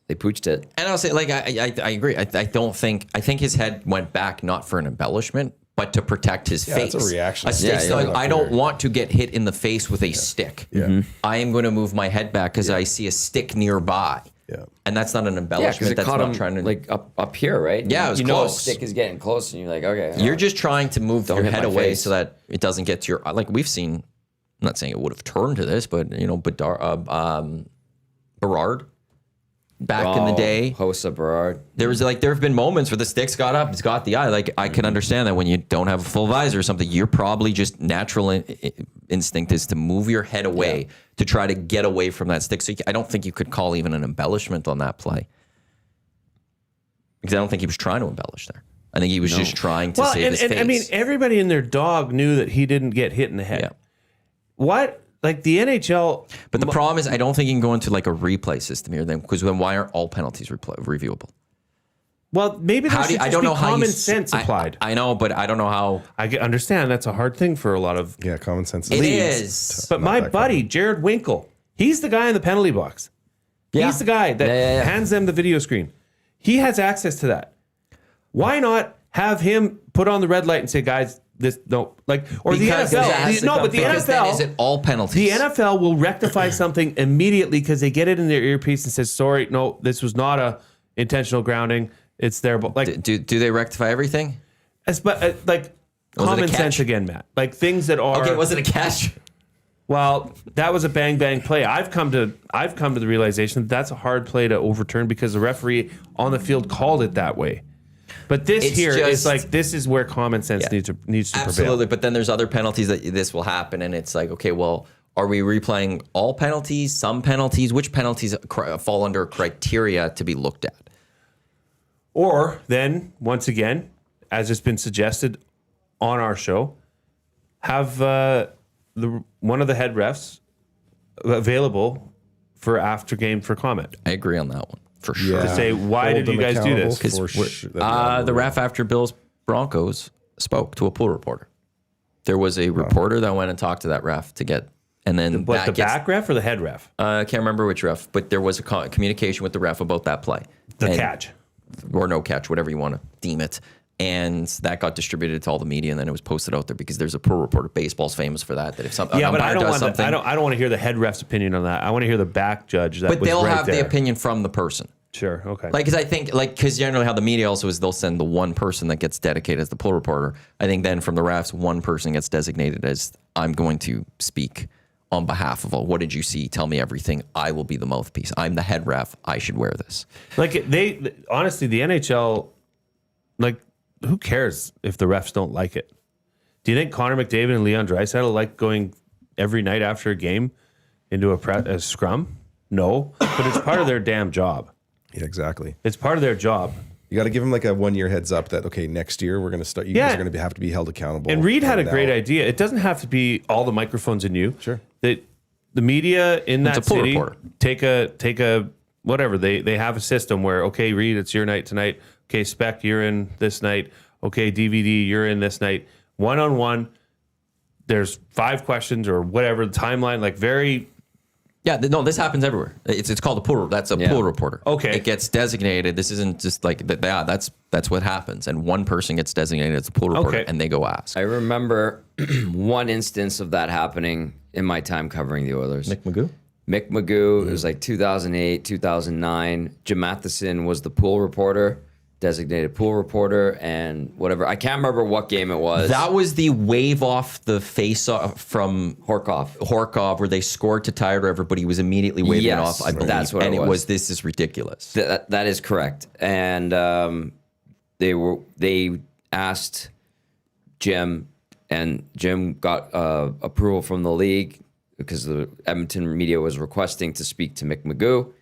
they pooched it. And I'll say, like, I agree. I think his head went back not for an embellishment, but to protect his face. it's a reaction. A stick, Yeah, like, yeah. I don't want to get hit in the face with a stick. Yeah. I am going to move my head back because I see a stick nearby. Yeah. And that's not an Yeah, because embellishment. it that's caught not him trying to like up here, right? Yeah, it was you know a close. stick is getting close, and you're like, okay. You're just trying to move your hit head my away face. so that it doesn't get to your. Like we've seen, I'm not saying it would have turned to this, but you know, Berard back in the day. Hossa Berard. There have been moments where the stick's got up, it's got the eye. Like I can understand that when you don't have a full visor or something, you're probably just natural instinct is to move your head away to try to get away from that stick. So I don't think you could call even an embellishment on that play because I don't think he was trying to embellish there. I think he was just trying to save his face. I mean, everybody and their dog knew that he didn't get hit in the head. Yeah. What? Like the NHL. But the problem is, I don't think you can go into like a replay system here, then, because then why aren't all penalties reviewable? Well, maybe there should just be common you sense applied. I know, but I don't know how. Understand that's a hard thing for a lot of. Yeah, common sense. It leads. is. But my buddy Jared Winkle, he's the guy in the penalty box. Yeah. He's the guy that hands them the video screen. He has access to that. Why not have him put on the red light and say, guys, this no, like, or Because the it has NFL? to No, come but the from- because then NFL is it all penalties? The NFL will rectify something immediately because they get it in their earpiece and says, sorry, no, this was not a intentional grounding. It's there, but like, Do they rectify everything? like common catch? sense again, Matt. Like things that are Okay, was it a catch? well, that was a bang bang play. I've come to the realization that that's a hard play to overturn because the referee on the field called it that way. But this It's here is just- like this is where common sense needs to Absolutely, prevail. but then there's other penalties that this will happen, and it's like, okay, well, are we replaying all penalties, some penalties? Which penalties fall under criteria to be looked at? Or then once again, as it's been suggested on our show, have one of the head refs available for after game for comment. I agree on that one. for sure. To say, why Hold did you them guys do this? accountable for sure. The ref after Bills Broncos spoke to a pool reporter. There was a reporter that went and talked to that ref to get, and then What, the back ref or the head ref? I can't remember which ref, but there was a communication with the ref about that play. The catch. Or no catch, whatever you want to deem it. And that got distributed to all the media, and then it was posted out there because there's a pool reporter. Baseball's famous for that. That if something, Yeah, but I don't does want something, I don't want to hear the head ref's opinion on that. I want to hear the back judge. That but was they'll right have there. the opinion from the person. Sure. Okay. Like, because I think, because generally how the media also is, they'll send the one person that gets dedicated as the pool reporter. I think then from the refs, one person gets designated as, I'm going to speak on behalf of all. What did you see? Tell me everything. I will be the mouthpiece. I'm the head ref. I should wear this. Like honestly, the NHL, like, who cares if the refs don't like it? Do you think Connor McDavid and Leon Draisaitl like going every night after a game into a scrum? No, but it's part of their damn job. Yeah, exactly. It's part of their job. You got to give them like a 1 year heads up that, okay, next year we're going to start. You guys are going to have to be held accountable. And Reed had a now. great idea. It doesn't have to be all the microphones in you. Sure. That the media in that a pool city reporter. take a whatever. They have a system where, okay, Reed, it's your night tonight. Okay, Spec, you're in this night. Okay, DVD, you're in this night. One-on-one, there's 5 questions or whatever, the timeline, like very... Yeah, no, this happens everywhere. It's called a pool. That's a pool reporter. Okay. It gets designated. This isn't just like that. Yeah, that's what happens. And one person gets designated as a pool reporter, Okay. and they go ask. I remember one instance of that happening in my time covering the Oilers. Magoo? Mick Magoo, it was like 2008, 2009. Jim Matheson was the pool reporter, designated pool reporter, and whatever. I can't remember what game it was. That was the wave off the face off from Horkov. where they scored to tie it, or everybody was immediately waving Yes, it off. I believe, that's what and it was. This is ridiculous. That is correct. And they asked Jim, and Jim got approval from the league because the Edmonton media was requesting to speak to Mick Magoo.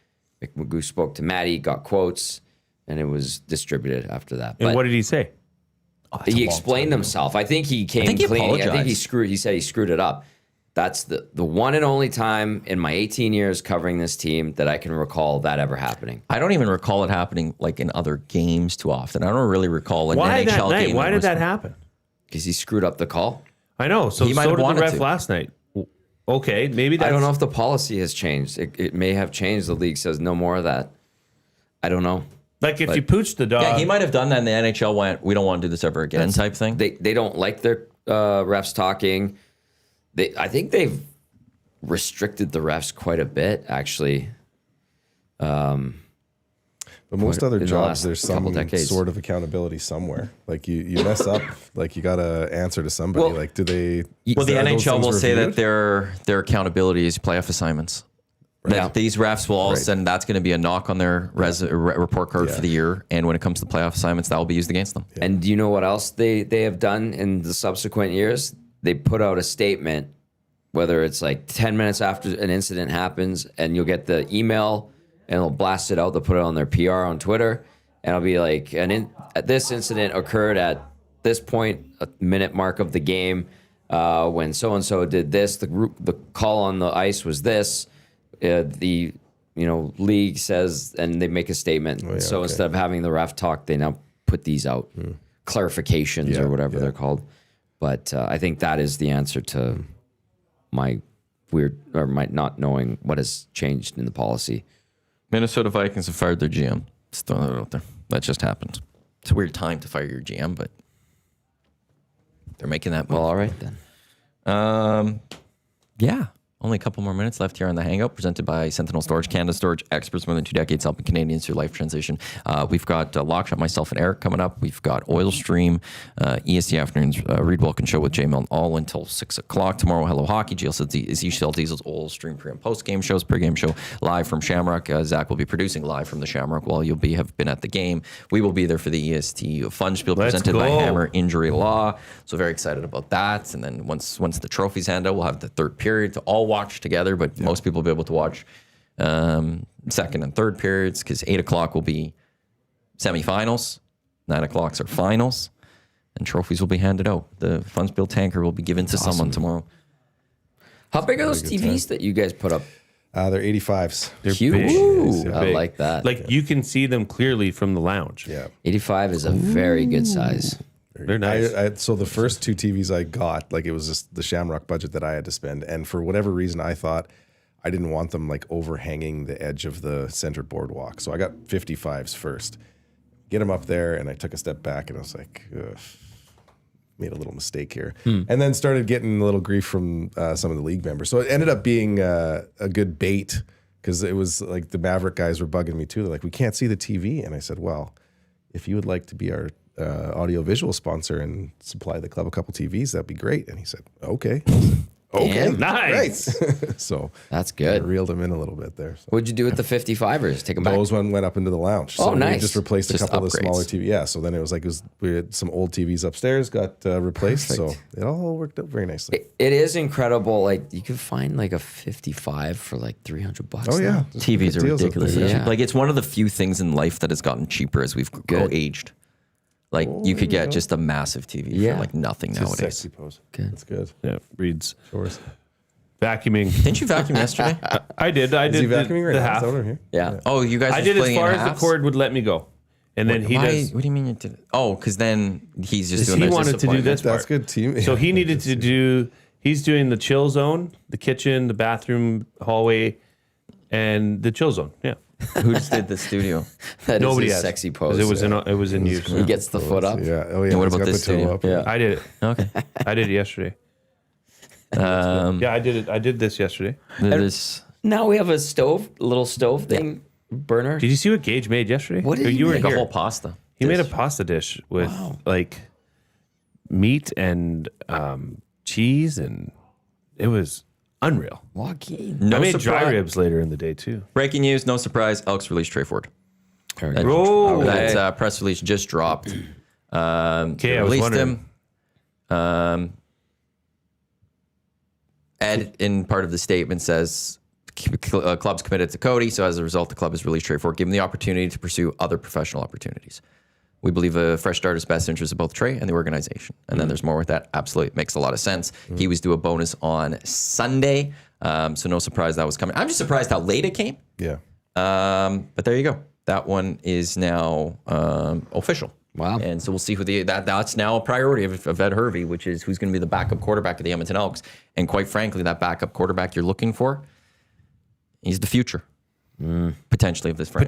Mick Magoo spoke to Matty, got quotes, and it was distributed after that. And But what did he say? he explained himself. I think he came think he clean. I think apologized. he said he screwed it up. That's the one and only time in my 18 years covering this team that I can recall that ever happening. I don't even recall it happening like in other games too often. I don't really recall an Why NHL that night? game. Why did was- that happen? Because he screwed up the call. I know. So He might so have did the wanted ref to. last night. Okay, maybe that's... I don't know if the policy has changed. It may have changed. The league says no more of that. I don't know. Like if you pooch the dog... Yeah, he might have done that, and the NHL went, "We don't want to do this ever again," type thing. They don't like their refs talking. I think they've restricted the refs quite a bit, actually. But most other in the jobs, last there's couple some decades. sort of accountability somewhere. Like you mess up, like you got to answer to somebody. Well, like, do they? Well, the are those NHL things will say that reviewed? their accountability is playoff assignments. Yeah. That these refs will all of a Right. sudden, that's going to be a knock on their report card for the year. And when it comes to playoff assignments, that will be used against them. And do you know what else they have done in the subsequent years? They put out a statement, whether it's like 10 minutes after an incident happens, and you'll get the email and they'll blast it out. They'll put it on their PR on Twitter, and it'll be like, this incident occurred at this point, a minute mark of the game, when so and so did this. The call on the ice was this. The league says, and they make a statement. So instead of having the ref talk, they now put these out, clarifications or whatever they're called. But I think that is the answer to my not knowing what has changed in the policy. Minnesota Vikings have fired their GM. Just throwing that out there. That just happened. It's a weird time to fire your GM, but they're making that move. Well, all right then. Yeah. Only a couple more minutes left here on the Hangout, presented by Sentinel Storage, Canada Storage, experts more than 2 decades helping Canadians through life transition. We've got Lockshot, myself, and Eric coming up. We've got Oil Stream, EST Afternoons, Reed Wilkin Show with Jay Milne, all until 6 o'clock. Tomorrow, Hello Hockey, GCL Diesel's Oil Stream pre- and post-game shows, pre-game show live from Shamrock. Zach will be producing live from the Shamrock while you'll have been at the game. We will be there for the EST Funspiel, presented by Hammer Injury Law. So very excited about that. And then once the trophies hand out, we'll have the third period to all watch together, but most people will be able to watch second and third periods because 8 o'clock will be semifinals, 9 o'clock's our finals, and trophies will be handed out. The Funspiel tanker will be given to someone tomorrow. How big are those TVs that you guys put up? They're 85s. They're Huge. big. Ooh, They're I big. like that. Like you can see them clearly from the lounge. Yeah. 85 is a very good size. They're nice. So the first 2 TVs I got, like it was just the Shamrock budget that I had to spend. And for whatever reason, I thought I didn't want them like overhanging the edge of the center boardwalk. So I got 55s first. Get them up there, and I took a step back, and I was like, ugh, made a little mistake here. And then started getting a little grief from some of the league members. So it ended up being a good bait because it was like the Maverick guys were bugging me too. They're like, we can't see the TV. And I said, well, if you would like to be our audio-visual sponsor and supply the club a couple TVs, that'd be great. And he said, okay. I said, okay, Damn. Nice. great. So That's I good. reeled him in a little bit there. So. What'd you do with the 55ers? Take them back. Those one went up into the lounge. Oh, So we nice. just replaced Just a couple of the upgrades. smaller TV. Yeah. So then it was like we had some old TVs upstairs got replaced. Perfect. So it all worked out very nicely. It is incredible. Like you can find like a 55 for like $300. Oh yeah, now. TVs are Deals up ridiculously there. Yeah. cheap. Like it's one of the few things in life that has gotten cheaper as we've Good. aged. Like you could get just a massive TV Yeah. for like nothing It's a nowadays. sexy pose. Good. That's good. Yeah, Reed's Yours. vacuuming. Didn't you vacuum yesterday? I did. Is he vacuuming right the now? half. Is that over here? Yeah. Oh, you guys. I are did as splitting it far in as the halves? cord would let me go, and then he Why- does. What do you mean you did? Oh, because then he's just Because doing he this wanted to do disappointment. this That's part. good team. So he needed to do. He's doing the chill zone, the kitchen, the bathroom, hallway, and the chill zone. Yeah, Who just did the studio? That nobody is a has. sexy 'Cause pose. It was in use. He gets the foot up. Yeah. Oh yeah. And what he's about got this the toe studio? up. Yeah. I did it. Okay. I did it yesterday. Yeah, I did it. I did this yesterday. This Now we have a stove, little stove thing, burner. Did you see what Gage made yesterday? What did he you were make? like a here. whole pasta. He made a pasta dish with like meat and cheese, and it was unreal. Joaquin. No I made dry surprise. ribs later in the day too. Breaking news, no surprise. Elks released Trey Ford. Oh, That press release just dropped. Okay, I was released wondering. him. Ed, in part of the statement, says club's committed to Cody, so as a result, the club has released Trey Ford, given the opportunity to pursue other professional opportunities. We believe a fresh start is best interest of both Trey and the organization. And then there's more with that. Absolutely. It makes a lot of sense. He was due a bonus on Sunday, so no surprise that was coming. I'm just surprised how late it came. Yeah. But there you go. That one is now official. Wow. And so we'll see who that's now a priority of Ed Hervey, which is who's going to be the backup quarterback of the Edmonton Elks. And quite frankly, that backup quarterback you're looking for, he's the future. Potentially of this franchise.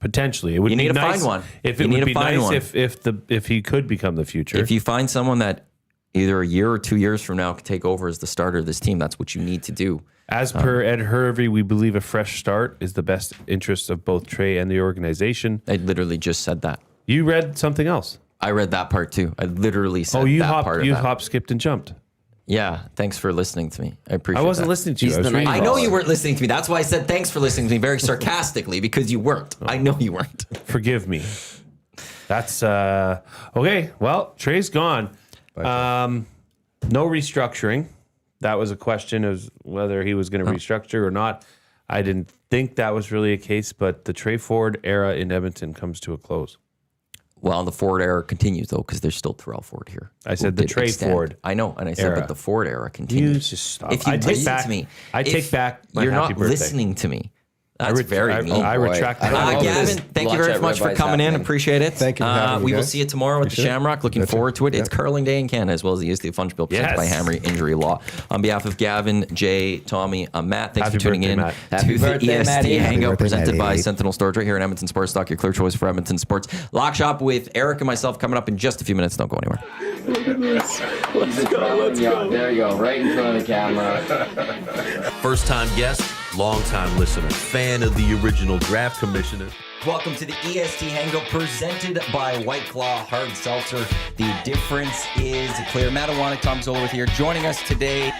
Potentially, it would You be need to nice find one. If You it need would to be find nice one. if he could become the future. If you find someone that either a year or 2 years from now could take over as the starter of this team, that's what you need to do. As per Ed Hervey, we believe a fresh start is the best interest of both Trey and the organization. I literally just said that. You read something else. I read that part too. I literally said Oh, you that part of that. hop, skipped, and jumped. Yeah, thanks for listening to me. I appreciate I wasn't that. listening to you. He's I was the reading. night I know crawler. you weren't listening to me. That's why I said thanks for listening to me very sarcastically, because you weren't. I know you weren't. Forgive me. That's okay. Well, Trey's gone. No restructuring. That was a question of whether he was going to restructure or not. I didn't think that was really a case, but the Trey Ford era in Edmonton comes to a close. Well, the Ford era continues, though, because there's still Terrell Ford here. I said who the did Trey Ford I know, and I said, era. but the Ford era You continues. just stop. If you I take listen back, to me, I if take back my you're happy not birthday. listening to me. That's very mean. I boy. retract I that. don't know if Gavin, this thank you lunch very at much for Ribeyes coming in. happening. Appreciate it. Thank you for having me, We will guys. see you tomorrow at the Shamrock. Looking forward to it. It's curling day in Canada, as well as the EST Funspiel presented by Yes. Hamry Injury Law. On behalf of Gavin, Jay, Tommy, Matt, thanks Happy for tuning birthday, in Matt. to Happy the birthday, EST Matty. Happy Hangout birthday, presented by Matty. Sentinel Storage right here in Edmonton Sports Stock, your clear choice for Edmonton sports. Lock Shop with Eric and myself coming up in just a few minutes. Don't go anywhere. There you go, right in front of the camera. First time guest, long time listener, fan of the original draft commissioner. Welcome to the EST Hangout presented by White Claw Hard Seltzer. The difference is clear. Matt Iwanyk, Tom Gazzola with here. Joining us today,